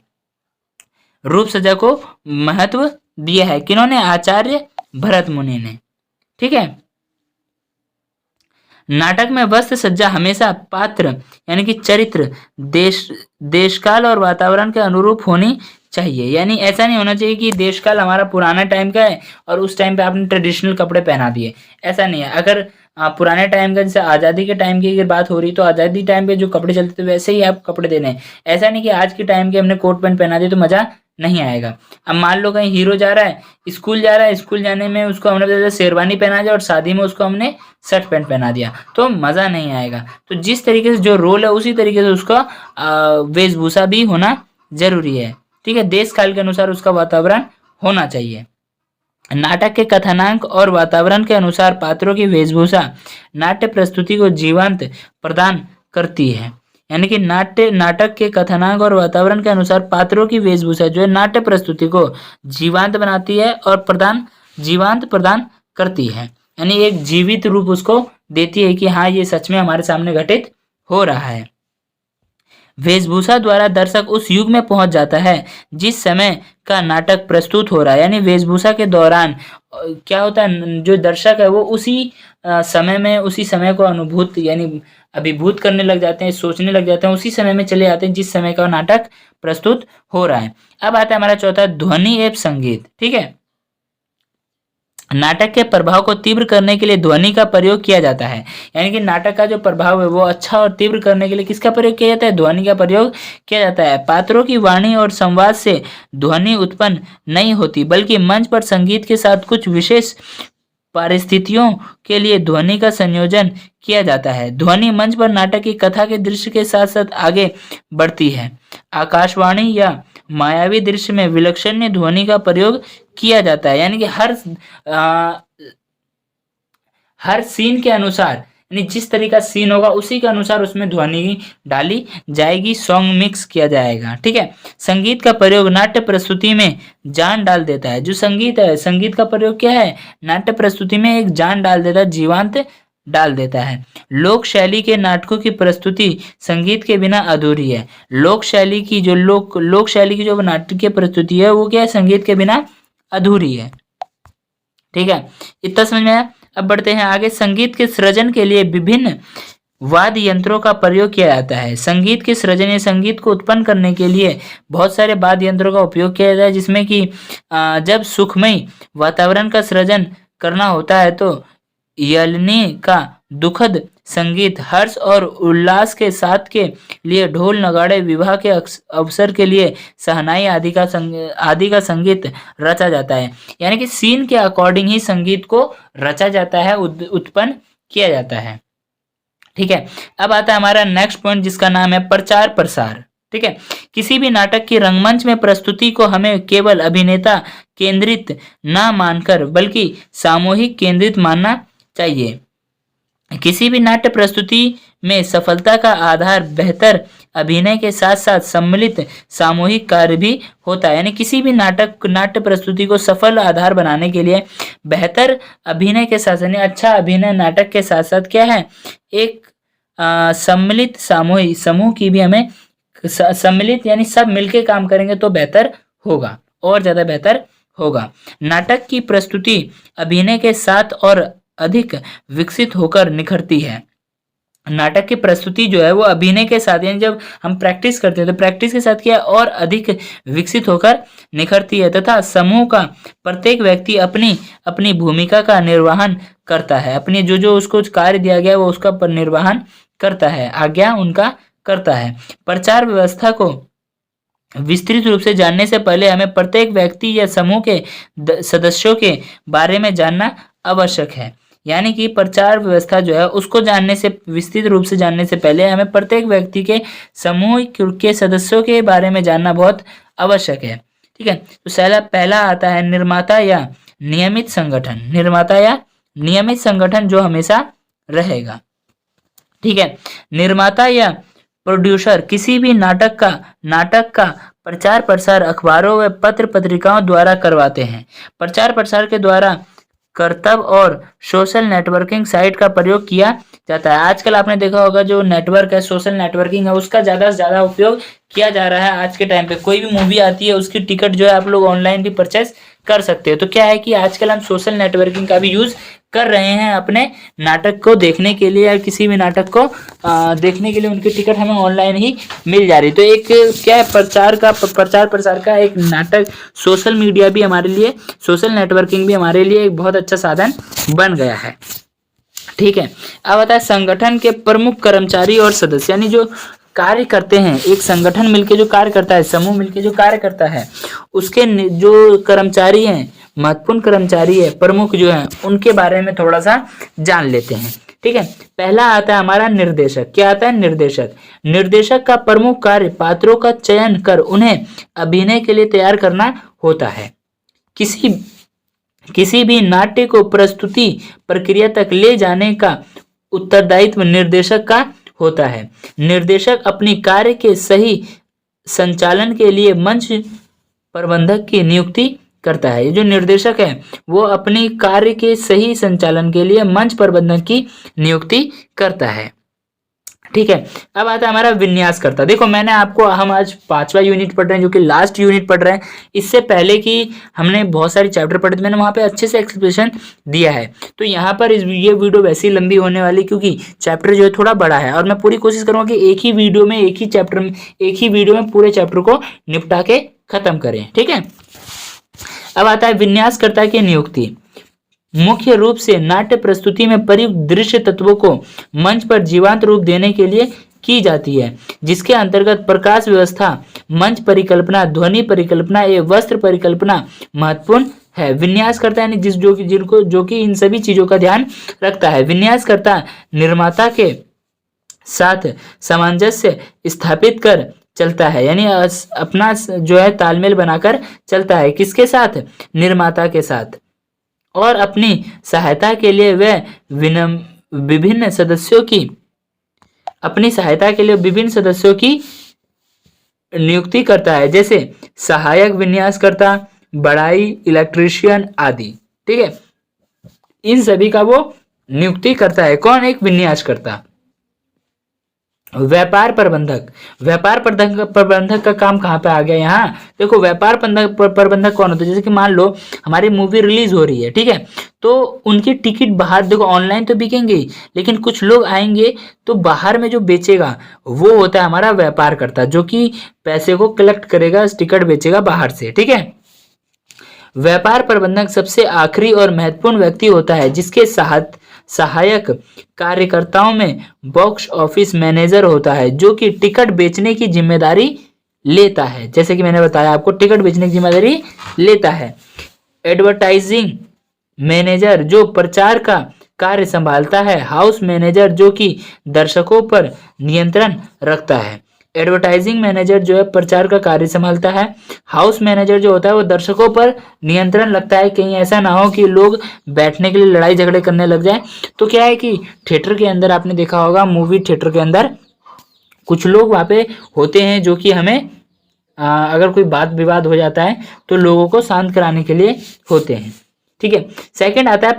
रूप सज्जा को महत्व दिया है किन्होंने, आचार्य भरत मुनि ने। ठीक है, नाटक में वस्त्र सज्जा हमेशा पात्र यानी कि चरित्र, देशकाल और वातावरण के अनुरूप होनी चाहिए। यानी ऐसा नहीं होना चाहिए कि देशकाल हमारा पुराना टाइम का है और उस टाइम पे आपने ट्रेडिशनल कपड़े पहना दिए, ऐसा नहीं है। अगर पुराने टाइम का, जैसे आज़ादी के टाइम की अगर बात हो रही तो आज़ादी टाइम पे जो कपड़े चलते थे वैसे ही आप कपड़े देने हैं। ऐसा नहीं कि आज के टाइम के हमने कोट पैंट पहना दिए तो मज़ा नहीं आएगा। अब मान लो कहीं हीरो जा रहा है, स्कूल जा रहा है, स्कूल जाने में उसको हमने शेरवानी पहना दिया और शादी में उसको हमने शर्ट पैंट पहना दिया तो मज़ा नहीं आएगा। तो जिस तरीके से जो रोल है उसी तरीके से उसका वेशभूषा भी होना जरूरी है। ठीक है, देश काल के अनुसार उसका वातावरण होना चाहिए। नाटक के कथानक और वातावरण के अनुसार पात्रों की वेशभूषा नाट्य प्रस्तुति को जीवंत प्रदान करती है। यानी कि नाटक के कथानक और वातावरण के अनुसार पात्रों की वेशभूषा जो है नाट्य प्रस्तुति को जीवंत बनाती है और जीवंत प्रदान करती है, यानी एक जीवित रूप उसको देती है कि हाँ ये सच में हमारे सामने घटित हो रहा है। वेशभूषा द्वारा दर्शक उस युग में पहुंच जाता है जिस समय का नाटक प्रस्तुत हो रहा है। यानी वेशभूषा के दौरान क्या होता है, जो दर्शक है वो उसी समय में उसी समय को अनुभूत यानी अभिभूत करने लग जाते हैं, सोचने लग जाते हैं, उसी समय में चले जाते हैं जिस समय का नाटक प्रस्तुत हो रहा है। अब आता है हमारा चौथा, ध्वनि एवं संगीत। ठीक है, नाटक के प्रभाव को तीव्र करने के लिए ध्वनि का प्रयोग किया जाता है। यानी कि नाटक का जो प्रभाव है वो अच्छा और तीव्र करने के लिए किसका प्रयोग किया जाता है, ध्वनि का प्रयोग किया जाता है। पात्रों की वाणी और संवाद से ध्वनि उत्पन्न नहीं होती, बल्कि मंच पर संगीत के साथ कुछ विशेष परिस्थितियों के लिए ध्वनि का संयोजन किया जाता है। ध्वनि मंच पर नाटक की कथा के दृश्य के साथ साथ आगे बढ़ती है। आकाशवाणी या मायावी दृश्य में विलक्षण ध्वनि का प्रयोग किया जाता है, यानी कि हर सीन के अनुसार, यानी जिस तरीका सीन होगा उसी के अनुसार उसमें ध्वनि डाली जाएगी, सॉन्ग मिक्स किया जाएगा। ठीक है। संगीत का प्रयोग नाट्य प्रस्तुति में जान डाल देता है। जो संगीत है, संगीत का प्रयोग क्या है, नाट्य प्रस्तुति में एक जान डाल देता है, जीवांत डाल देता है। लोक शैली के नाटकों की प्रस्तुति संगीत के बिना अधूरी है। लोक शैली की जो नाटकीय प्रस्तुति है वो क्या है, संगीत के बिना अधूरी है। ठीक है, इतना समझ में आया। अब बढ़ते हैं आगे। संगीत के सृजन के लिए विभिन्न वाद्य यंत्रों का प्रयोग किया जाता है। संगीत के सृजन या संगीत को उत्पन्न करने के लिए बहुत सारे वाद्य यंत्रों का उपयोग किया जाता है, जिसमें कि जब सुखमय वातावरण का सृजन करना होता है तो यलनी का दुखद संगीत, हर्ष और उल्लास के साथ के लिए ढोल नगाड़े, विवाह के अवसर के लिए शहनाई आदि का संगीत रचा जाता है। यानी कि सीन के अकॉर्डिंग ही संगीत को रचा जाता है, उत्पन्न किया जाता है। ठीक है। अब आता है हमारा नेक्स्ट पॉइंट, जिसका नाम है प्रचार प्रसार। ठीक है। किसी भी नाटक की रंगमंच में प्रस्तुति को हमें केवल अभिनेता केंद्रित ना मानकर बल्कि सामूहिक केंद्रित मानना चाहिए। किसी भी नाट्य प्रस्तुति में सफलता का आधार बेहतर अभिनय के साथ साथ सम्मिलित सामूहिक कार्य भी होता है। यानी किसी भी नाट्य प्रस्तुति को सफल आधार बनाने के लिए बेहतर अभिनय के साथ, यानी अच्छा अभिनय नाटक के साथ साथ क्या है, एक सम्मिलित सामूहिक समूह की भी हमें सम्मिलित, यानी सब मिलके काम करेंगे तो बेहतर होगा, और ज्यादा बेहतर होगा। नाटक की प्रस्तुति अभिनय के साथ और अधिक विकसित होकर निखरती है। नाटक की प्रस्तुति जो है वो अभिनय के साथ, यानी जब हम प्रैक्टिस करते हैं तो प्रैक्टिस के साथ क्या और अधिक विकसित होकर निखरती है, तथा समूह का प्रत्येक व्यक्ति अपनी अपनी भूमिका का निर्वहन करता है। अपनी जो उसको कार्य दिया गया है वो उसका निर्वहन करता है, आज्ञा उनका करता है। प्रचार व्यवस्था को विस्तृत रूप से जानने से पहले हमें प्रत्येक व्यक्ति या समूह के सदस्यों के बारे में जानना आवश्यक है। यानी कि प्रचार व्यवस्था जो है उसको जानने से, विस्तृत रूप से जानने से पहले हमें प्रत्येक व्यक्ति के समूह के सदस्यों के बारे में जानना बहुत आवश्यक है। ठीक है। तो पहला आता है निर्माता या नियमित संगठन। निर्माता या नियमित संगठन जो हमेशा रहेगा। ठीक है। निर्माता या प्रोड्यूसर किसी भी नाटक का प्रचार प्रसार अखबारों व पत्र पत्रिकाओं द्वारा करवाते हैं। प्रचार प्रसार के द्वारा करतब और सोशल नेटवर्किंग साइट का प्रयोग किया जाता है। आजकल आपने देखा होगा जो नेटवर्क है, सोशल नेटवर्किंग है, उसका ज़्यादा से ज़्यादा उपयोग किया जा रहा है आज के टाइम पे। कोई भी मूवी आती है उसकी टिकट जो है आप लोग ऑनलाइन भी परचेस कर सकते हो। तो क्या है कि आजकल हम सोशल नेटवर्किंग का भी यूज़ कर रहे हैं अपने नाटक को देखने के लिए, या किसी भी नाटक को देखने के लिए उनकी टिकट हमें ऑनलाइन ही मिल जा रही। तो एक क्या है, प्रचार प्रसार का एक नाटक, सोशल मीडिया भी हमारे लिए, सोशल नेटवर्किंग भी हमारे लिए एक बहुत अच्छा साधन बन गया है। ठीक है। अब आता है संगठन के प्रमुख कर्मचारी और सदस्य, यानी जो कार्य करते हैं, एक संगठन मिलके जो कार्य करता है, समूह मिलके जो कार्य करता है, उसके जो कर्मचारी हैं, महत्वपूर्ण कर्मचारी है, प्रमुख जो हैं, उनके बारे में थोड़ा सा जान लेते हैं। ठीक है। पहला आता है हमारा निर्देशक। क्या आता है? निर्देशक। निर्देशक का प्रमुख कार्य पात्रों का चयन कर उन्हें अभिनय के लिए तैयार करना होता है। किसी भी नाट्य को प्रस्तुति प्रक्रिया तक ले जाने का उत्तरदायित्व निर्देशक का होता है। निर्देशक अपनी कार्य के सही संचालन के लिए मंच प्रबंधक की नियुक्ति करता है। ये जो निर्देशक है वो अपनी कार्य के सही संचालन के लिए मंच प्रबंधक की नियुक्ति करता है। ठीक है। अब आता है हमारा विन्यासकर्ता। देखो मैंने आपको, हम आज 5वां यूनिट पढ़ रहे हैं जो कि लास्ट यूनिट पढ़ रहे हैं। इससे पहले कि हमने बहुत सारी चैप्टर पढ़े थे, मैंने वहाँ पे अच्छे से एक्सप्लेनेशन दिया है। तो यहाँ पर ये वीडियो वैसे ही लंबी होने वाली, क्योंकि चैप्टर जो है थोड़ा बड़ा है, और मैं पूरी कोशिश करूँगा कि एक ही वीडियो में पूरे चैप्टर को निपटा के खत्म करें। ठीक है। अब आता है विन्यासकर्ता की नियुक्ति। मुख्य रूप से नाट्य प्रस्तुति में प्रयुक्त दृश्य तत्वों को मंच पर जीवंत रूप देने के लिए की जाती है, जिसके अंतर्गत प्रकाश व्यवस्था, मंच परिकल्पना, ध्वनि परिकल्पना एवं वस्त्र परिकल्पना महत्वपूर्ण है। विन्यासकर्ता यानी जो कि इन सभी चीजों का ध्यान रखता है। विन्यासकर्ता निर्माता के साथ सामंजस्य स्थापित कर चलता है, यानी अपना जो है तालमेल बनाकर चलता है। किसके साथ? निर्माता के साथ। और अपनी सहायता के लिए वह विभिन्न सदस्यों की नियुक्ति करता है, जैसे सहायक विन्यासकर्ता, बढ़ाई, इलेक्ट्रीशियन आदि। ठीक है, इन सभी का वो नियुक्ति करता है। कौन? एक विन्यासकर्ता। व्यापार प्रबंधक का काम कहाँ पे आ गया यहाँ? देखो, व्यापार प्रबंधक कौन होता है? जैसे कि मान लो हमारी मूवी रिलीज हो रही है, ठीक है, तो उनकी टिकट बाहर, देखो ऑनलाइन तो बिकेंगे ही, लेकिन कुछ लोग आएंगे तो बाहर में जो बेचेगा वो होता है हमारा व्यापारकर्ता, जो कि पैसे को कलेक्ट करेगा, टिकट बेचेगा बाहर से। ठीक है, व्यापार प्रबंधक सबसे आखिरी और महत्वपूर्ण व्यक्ति होता है, जिसके सहायक कार्यकर्ताओं में बॉक्स ऑफिस मैनेजर होता है, जो कि टिकट बेचने की जिम्मेदारी लेता है। जैसे कि मैंने बताया आपको, टिकट बेचने की जिम्मेदारी लेता है। एडवर्टाइजिंग मैनेजर जो प्रचार का कार्य संभालता है। हाउस मैनेजर जो कि दर्शकों पर नियंत्रण रखता है। एडवर्टाइजिंग मैनेजर जो है प्रचार का कार्य संभालता है। हाउस मैनेजर जो होता है वो दर्शकों पर नियंत्रण रखता है, कहीं ऐसा ना हो कि लोग बैठने के लिए लड़ाई झगड़े करने लग जाए। तो क्या है कि थिएटर के अंदर आपने देखा होगा, मूवी थिएटर के अंदर कुछ लोग वहाँ पे होते हैं जो कि हमें अगर कोई बात विवाद हो जाता है तो लोगों को शांत कराने के लिए होते हैं। ठीक है, सेकंड आता है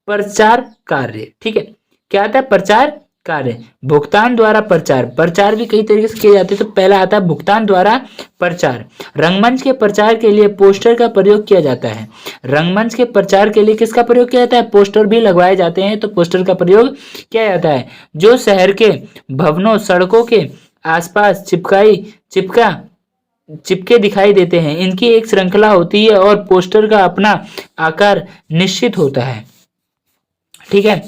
प्रचार कार्य। ठीक है, क्या आता है? प्रचार कार्य। भुगतान द्वारा प्रचार भी कई तरीके से किए जाते हैं। तो पहला आता है भुगतान द्वारा प्रचार। रंगमंच के प्रचार के लिए पोस्टर का प्रयोग किया जाता है। रंगमंच के प्रचार के लिए किसका प्रयोग किया जाता है? पोस्टर भी लगवाए जाते हैं, तो पोस्टर का प्रयोग किया जाता है, जो शहर के भवनों, सड़कों के आसपास चिपके दिखाई देते हैं। इनकी एक श्रृंखला होती है और पोस्टर का अपना आकार निश्चित होता है। ठीक है,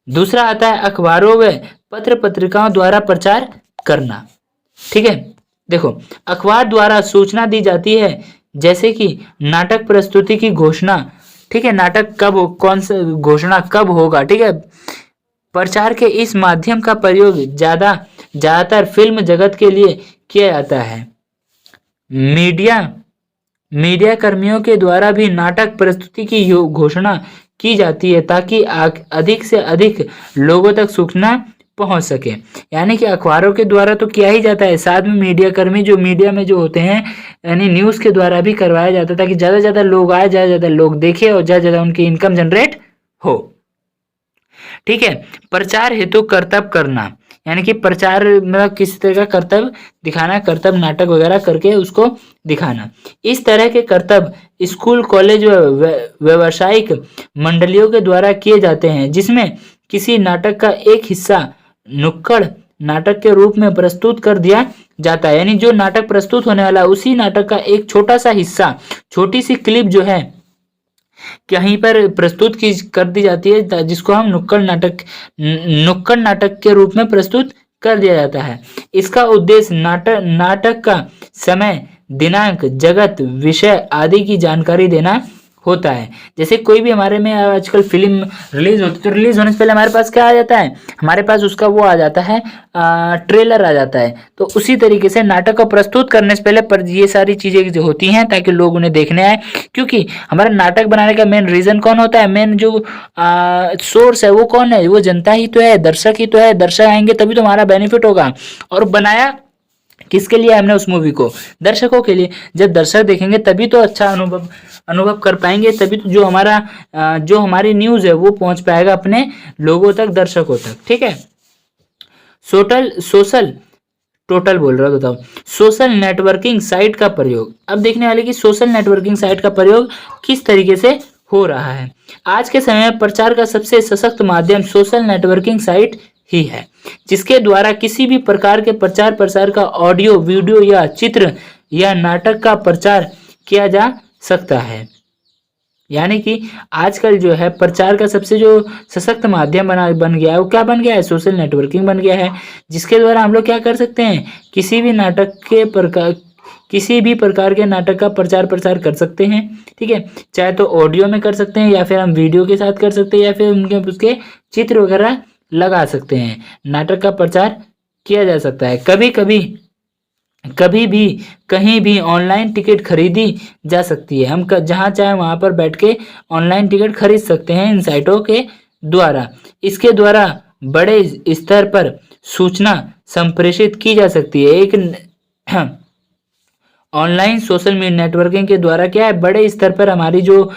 दूसरा आता है अखबारों व पत्र पत्रिकाओं द्वारा प्रचार करना। ठीक है, देखो अखबार द्वारा सूचना दी जाती है, जैसे कि नाटक प्रस्तुति की घोषणा। ठीक है, नाटक कब, कौन सा घोषणा कब होगा। ठीक है, प्रचार के इस माध्यम का प्रयोग ज्यादातर फिल्म जगत के लिए किया जाता है। मीडिया कर्मियों के द्वारा भी नाटक प्रस्तुति की घोषणा की जाती है, ताकि अधिक से अधिक लोगों तक सूचना पहुंच सके। यानी कि अखबारों के द्वारा तो किया ही जाता है, साथ में मीडिया कर्मी जो मीडिया में जो होते हैं, यानी न्यूज़ के द्वारा भी करवाया जाता है, ताकि ज़्यादा से ज़्यादा लोग आए, ज़्यादा से ज़्यादा लोग देखें और ज़्यादा से ज़्यादा उनकी इनकम जनरेट हो। ठीक है, प्रचार हेतु कर्तव्य करना, यानी कि प्रचार मतलब किसी तरह का कर्तव्य दिखाना, कर्तव्य नाटक वगैरह करके उसको दिखाना। इस तरह के कर्तव्य स्कूल, कॉलेज व व्यावसायिक मंडलियों के द्वारा किए जाते हैं, जिसमें किसी नाटक का एक हिस्सा नुक्कड़ नाटक के रूप में प्रस्तुत कर दिया जाता है। यानी जो नाटक प्रस्तुत होने वाला है उसी नाटक का एक छोटा सा हिस्सा, छोटी सी क्लिप जो है कहीं पर प्रस्तुत की कर दी जाती है, जिसको हम नुक्कड़ नाटक के रूप में प्रस्तुत कर दिया जाता है। इसका उद्देश्य नाटक का समय, दिनांक, जगत, विषय आदि की जानकारी देना होता है। जैसे कोई भी हमारे में आजकल फिल्म रिलीज होती है, तो रिलीज होने से पहले हमारे पास क्या आ जाता है? हमारे पास उसका वो आ जाता है, ट्रेलर आ जाता है। तो उसी तरीके से नाटक को प्रस्तुत करने से पहले ये सारी चीजें जो होती हैं, ताकि लोग उन्हें देखने आए। क्योंकि हमारा नाटक बनाने का मेन रीजन कौन होता है? मेन जो सोर्स है वो कौन है? वो जनता ही तो है, दर्शक ही तो है। दर्शक आएंगे तभी तो हमारा बेनिफिट होगा। और बनाया किसके लिए हमने उस मूवी को? दर्शकों के लिए। जब दर्शक देखेंगे तभी तो अच्छा अनुभव कर पाएंगे, तभी तो जो हमारी न्यूज़ है वो पहुंच पाएगा अपने लोगों तक, दर्शकों तक। ठीक है, सोशल नेटवर्किंग साइट का प्रयोग। अब देखने वाले कि सोशल नेटवर्किंग साइट का प्रयोग किस तरीके से हो रहा है। आज के समय में प्रचार का सबसे सशक्त माध्यम सोशल नेटवर्किंग साइट ही है, जिसके द्वारा किसी भी प्रकार के प्रचार प्रसार का ऑडियो, वीडियो या चित्र या नाटक का प्रचार किया जा सकता है। यानी कि आजकल जो है प्रचार का सबसे जो सशक्त माध्यम बन गया है, वो क्या बन गया है? सोशल नेटवर्किंग बन गया है, जिसके द्वारा हम लोग क्या कर सकते हैं? किसी भी नाटक के प्रकार, किसी भी प्रकार के नाटक का प्रचार प्रसार कर सकते हैं। ठीक है, चाहे तो ऑडियो में कर सकते हैं या फिर हम वीडियो के साथ कर सकते हैं या फिर उनके उसके चित्र वगैरह लगा सकते हैं। नाटक का प्रचार किया जा सकता है। कभी कभी कभी भी कहीं भी ऑनलाइन टिकट खरीदी जा सकती है। हम जहाँ चाहे वहाँ पर बैठ के ऑनलाइन टिकट खरीद सकते हैं इन साइटों के द्वारा। इसके द्वारा बड़े स्तर पर सूचना संप्रेषित की जा सकती है। एक ऑनलाइन सोशल मीडिया नेटवर्किंग के द्वारा क्या है, बड़े स्तर पर हमारी जो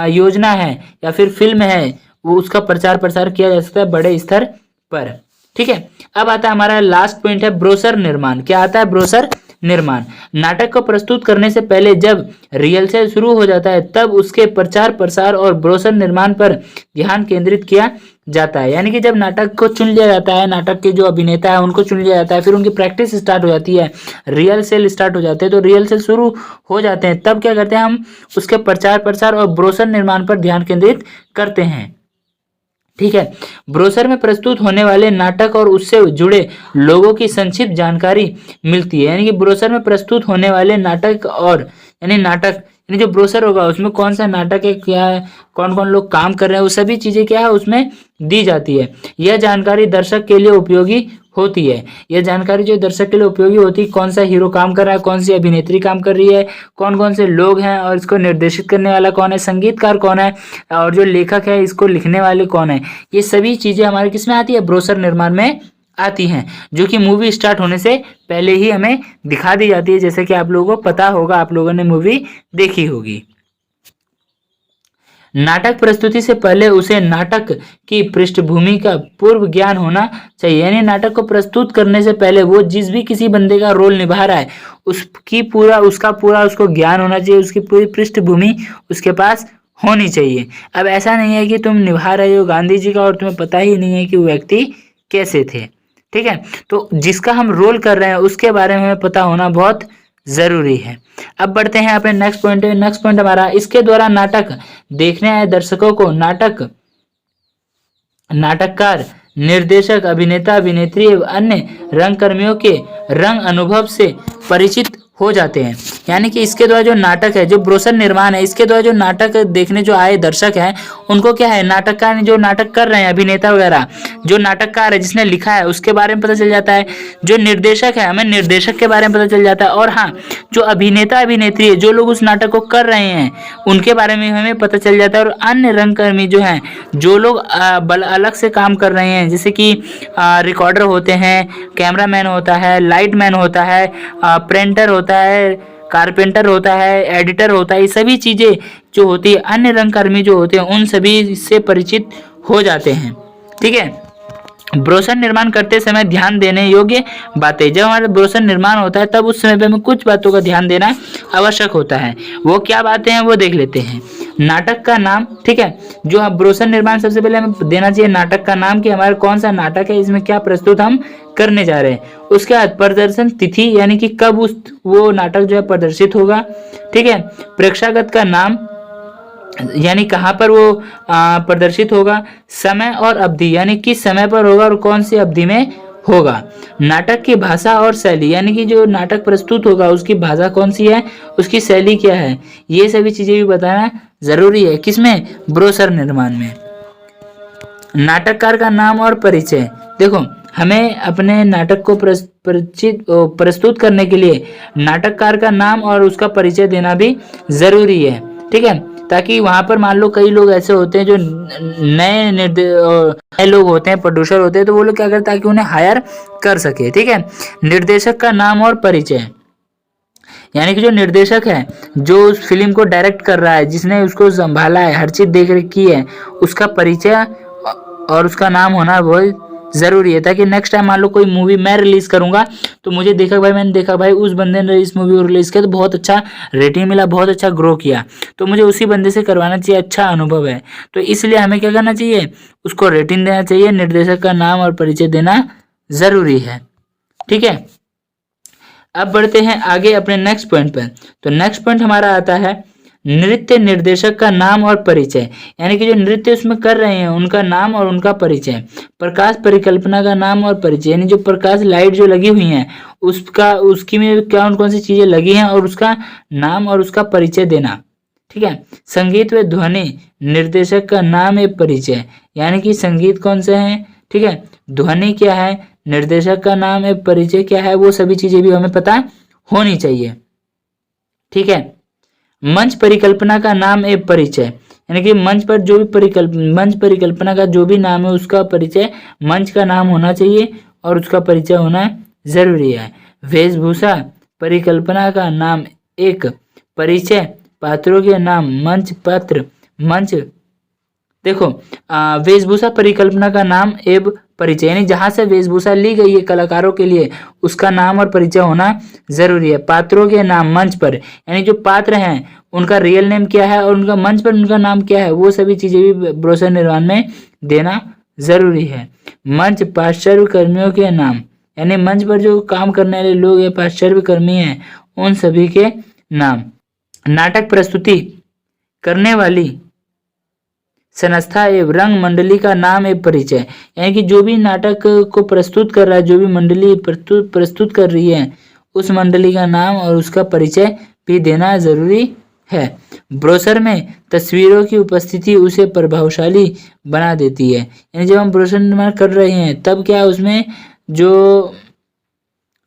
योजना है या फिर फिल्म है वो उसका प्रचार प्रसार किया जा सकता है बड़े स्तर पर। ठीक है, अब आता है हमारा लास्ट पॉइंट है ब्रोशर निर्माण। क्या आता है? ब्रोशर निर्माण। नाटक को प्रस्तुत करने से पहले जब रिहर्सल शुरू हो जाता है तब उसके प्रचार प्रसार और ब्रोशर निर्माण पर ध्यान केंद्रित किया जाता है। यानी कि जब नाटक को चुन लिया जाता है, नाटक के जो अभिनेता है उनको चुन लिया जाता है, फिर उनकी प्रैक्टिस स्टार्ट हो जाती है, रिहर्सल स्टार्ट हो जाते हैं, तो रिहर्सल शुरू हो जाते हैं तब क्या करते हैं, हम उसके प्रचार प्रसार और ब्रोशर निर्माण पर ध्यान केंद्रित करते हैं। ठीक है, ब्रोशर में प्रस्तुत होने वाले नाटक और उससे जुड़े लोगों की संक्षिप्त जानकारी मिलती है। यानी कि ब्रोशर में प्रस्तुत होने वाले नाटक और यानी जो ब्रोशर होगा उसमें कौन सा नाटक है, क्या है, कौन कौन लोग काम कर रहे हैं, वो सभी चीजें क्या है उसमें दी जाती है। यह जानकारी दर्शक के लिए उपयोगी होती है। यह जानकारी जो दर्शक के लिए उपयोगी होती है, कौन सा हीरो काम कर रहा है, कौन सी अभिनेत्री काम कर रही है, कौन कौन से लोग हैं और इसको निर्देशित करने वाला कौन है, संगीतकार कौन है और जो लेखक है इसको लिखने वाले कौन है, ये सभी चीजें हमारे किस में आती है? ब्रोशर निर्माण में आती हैं, जो कि मूवी स्टार्ट होने से पहले ही हमें दिखा दी जाती है। जैसे कि आप लोगों को पता होगा, आप लोगों ने मूवी देखी होगी। नाटक प्रस्तुति से पहले उसे नाटक की पृष्ठभूमि का पूर्व ज्ञान होना चाहिए। यानी नाटक को प्रस्तुत करने से पहले वो जिस भी किसी बंदे का रोल निभा रहा है उसका पूरा उसको ज्ञान होना चाहिए, उसकी पूरी पृष्ठभूमि उसके पास होनी चाहिए। अब ऐसा नहीं है कि तुम निभा रहे हो गांधी जी का और तुम्हें पता ही नहीं है कि वो व्यक्ति कैसे थे। ठीक है, तो जिसका हम रोल कर रहे हैं उसके बारे में हमें पता होना बहुत जरूरी है। अब बढ़ते हैं अपने नेक्स्ट पॉइंट। नेक्स्ट पॉइंट हमारा, इसके द्वारा नाटक देखने आए दर्शकों को नाटककार, निर्देशक, अभिनेता, अभिनेत्री एवं अन्य रंगकर्मियों के रंग अनुभव से परिचित हो जाते हैं। यानी कि इसके द्वारा जो नाटक है, जो ब्रोशर निर्माण है, इसके द्वारा जो नाटक देखने जो आए दर्शक हैं उनको क्या है, नाटककार जो नाटक कर रहे हैं, अभिनेता वगैरह, जो नाटककार है जिसने लिखा है उसके बारे में पता चल जाता है। जो निर्देशक है हमें निर्देशक के बारे में पता चल जाता है। और हाँ, जो अभिनेता अभिनेत्री है, जो लोग उस नाटक को कर रहे हैं उनके बारे में हमें पता चल जाता है। और अन्य रंगकर्मी जो हैं, जो लोग अलग से काम कर रहे हैं, जैसे कि रिकॉर्डर होते हैं, कैमरामैन होता है, लाइट मैन होता है, प्रिंटर होता है, कारपेंटर होता है, एडिटर होता है, ये सभी चीजें जो होती है, अन्य रंगकर्मी जो होते हैं उन सभी से परिचित हो जाते हैं। ठीक है, ब्रोशर निर्माण करते समय ध्यान देने योग्य बातें। जब हमारा ब्रोशर निर्माण होता है तब उस समय पे हमें कुछ बातों का ध्यान देना आवश्यक होता है। वो क्या बातें हैं वो देख लेते हैं। नाटक का नाम, ठीक है, जो आप ब्रोशर निर्माण सबसे पहले हमें देना चाहिए नाटक का नाम कि हमारा कौन सा नाटक है, इसमें क्या प्रस्तुत हम करने जा रहे हैं। उसके बाद प्रदर्शन तिथि, यानी कि कब वो नाटक जो है प्रदर्शित होगा। ठीक है, प्रेक्षागत का नाम, यानी कहाँ पर वो प्रदर्शित होगा। समय और अवधि, यानी किस समय पर होगा और कौन सी अवधि में होगा। नाटक की भाषा और शैली, यानी कि जो नाटक प्रस्तुत होगा उसकी भाषा कौन सी है, उसकी शैली क्या है, ये सभी चीजें भी बताना जरूरी है। किसमें? ब्रोशर निर्माण में। नाटककार का नाम और परिचय, देखो हमें अपने नाटक को प्रस्तुत करने के लिए नाटककार का नाम और उसका परिचय देना भी जरूरी है। ठीक है, ताकि वहां पर मान लो कई लोग ऐसे होते हैं जो नए लोग होते हैं, प्रोड्यूसर होते हैं, तो वो लोग क्या करते हैं ताकि उन्हें हायर कर सके। ठीक है, निर्देशक का नाम और परिचय, यानी कि जो निर्देशक है, जो उस फिल्म को डायरेक्ट कर रहा है, जिसने उसको संभाला है, हर चीज देख रखी है, उसका परिचय और उसका नाम होना बहुत जरूरी है। ताकि नेक्स्ट टाइम मान लो कोई मूवी मैं रिलीज करूंगा तो मुझे देखा भाई, मैंने देखा भाई उस बंदे ने इस मूवी को रिलीज किया तो बहुत अच्छा रेटिंग मिला, बहुत अच्छा ग्रो किया, तो मुझे उसी बंदे से करवाना चाहिए, अच्छा अनुभव है। तो इसलिए हमें क्या करना चाहिए, उसको रेटिंग देना चाहिए, निर्देशक का नाम और परिचय देना जरूरी है। ठीक है, अब बढ़ते हैं आगे अपने नेक्स्ट पॉइंट पर। तो नेक्स्ट पॉइंट हमारा आता है नृत्य निर्देशक का नाम और परिचय, यानी कि जो नृत्य उसमें कर रहे हैं उनका नाम और उनका परिचय। प्रकाश परिकल्पना का नाम और परिचय, यानी जो प्रकाश लाइट जो लगी हुई हैं उसका उसकी में कौन कौन सी चीजें लगी हैं और उसका नाम और उसका परिचय देना। ठीक है। संगीत व ध्वनि निर्देशक का नाम एवं परिचय, यानी कि संगीत कौन से हैं, ठीक है, ध्वनि क्या है, निर्देशक का नाम एवं परिचय क्या है, वो सभी चीजें भी हमें पता होनी चाहिए। ठीक है। मंच परिकल्पना का नाम एवं परिचय, यानी कि मंच पर जो भी मंच परिकल्पना का जो भी नाम है उसका परिचय मंच का नाम होना चाहिए और उसका परिचय होना जरूरी है। वेशभूषा परिकल्पना का नाम एक परिचय, पात्रों के नाम, मंच पात्र, मंच, देखो वेशभूषा परिकल्पना का नाम एवं परिचय, यानी जहां से वेशभूषा ली गई है कलाकारों के लिए उसका नाम और परिचय होना जरूरी है। पात्रों के नाम मंच पर, यानी जो पात्र हैं उनका रियल नेम क्या है और उनका मंच पर उनका नाम क्या है, वो सभी चीजें भी ब्रोशर निर्माण में देना जरूरी है। मंच पार्श्व कर्मियों के नाम, यानी मंच पर जो काम करने वाले लोग या पार्श्व कर्मी हैं उन सभी के नाम। नाटक प्रस्तुति करने वाली संस्था एवं रंग मंडली का नाम एवं परिचय, यानी कि जो भी नाटक को प्रस्तुत कर रहा है, जो भी मंडली प्रस्तुत कर रही है उस मंडली का नाम और उसका परिचय भी देना जरूरी है। ब्रोशर में तस्वीरों की उपस्थिति उसे प्रभावशाली बना देती है, यानी जब हम ब्रोशर निर्माण कर रहे हैं तब क्या उसमें जो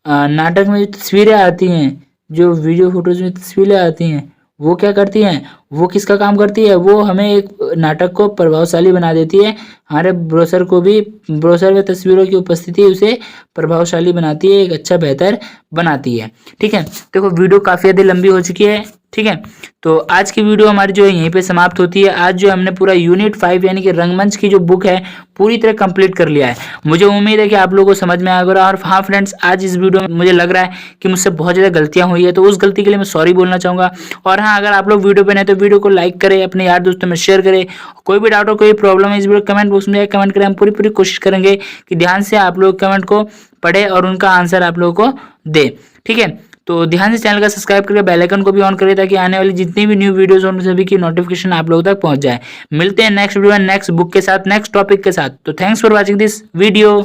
नाटक में जो तस्वीरें आती हैं, जो वीडियो फोटोज में तस्वीरें आती हैं वो क्या करती हैं, वो किसका काम करती है, वो हमें एक नाटक को प्रभावशाली बना देती है। हमारे ब्रोशर को भी, ब्रोशर में तस्वीरों की उपस्थिति उसे प्रभावशाली बनाती है, एक अच्छा बेहतर बनाती है। ठीक है। देखो वीडियो काफ़ी ज़्यादा लंबी हो चुकी है। ठीक है। तो आज की वीडियो हमारी जो है यहीं पे समाप्त होती है। आज जो हमने पूरा यूनिट 5 यानी कि रंगमंच की जो बुक है पूरी तरह कंप्लीट कर लिया है। मुझे उम्मीद है कि आप लोगों को समझ में आएगा। और हाँ फ्रेंड्स, आज इस वीडियो में मुझे लग रहा है कि मुझसे बहुत ज़्यादा गलतियां हुई है, तो उस गलती के लिए मैं सॉरी बोलना चाहूँगा। और हाँ, अगर आप लोग वीडियो पे नए तो वीडियो को लाइक करें, अपने यार दोस्तों में शेयर करें। कोई भी डाउट हो, कोई प्रॉब्लम है, इस वीडियो कमेंट बॉक्स में कमेंट करें। हम पूरी कोशिश करेंगे कि ध्यान से आप लोग कमेंट को पढ़े और उनका आंसर आप लोगों को दे। ठीक है। तो ध्यान से चैनल का सब्सक्राइब करके बेल आइकन को भी ऑन करें ताकि आने वाली जितनी भी न्यू वीडियोस हो उन सभी की नोटिफिकेशन आप लोगों तक पहुंच जाए। मिलते हैं नेक्स्ट वीडियो में नेक्स्ट बुक के साथ, नेक्स्ट टॉपिक के साथ। तो thanks for watching this video.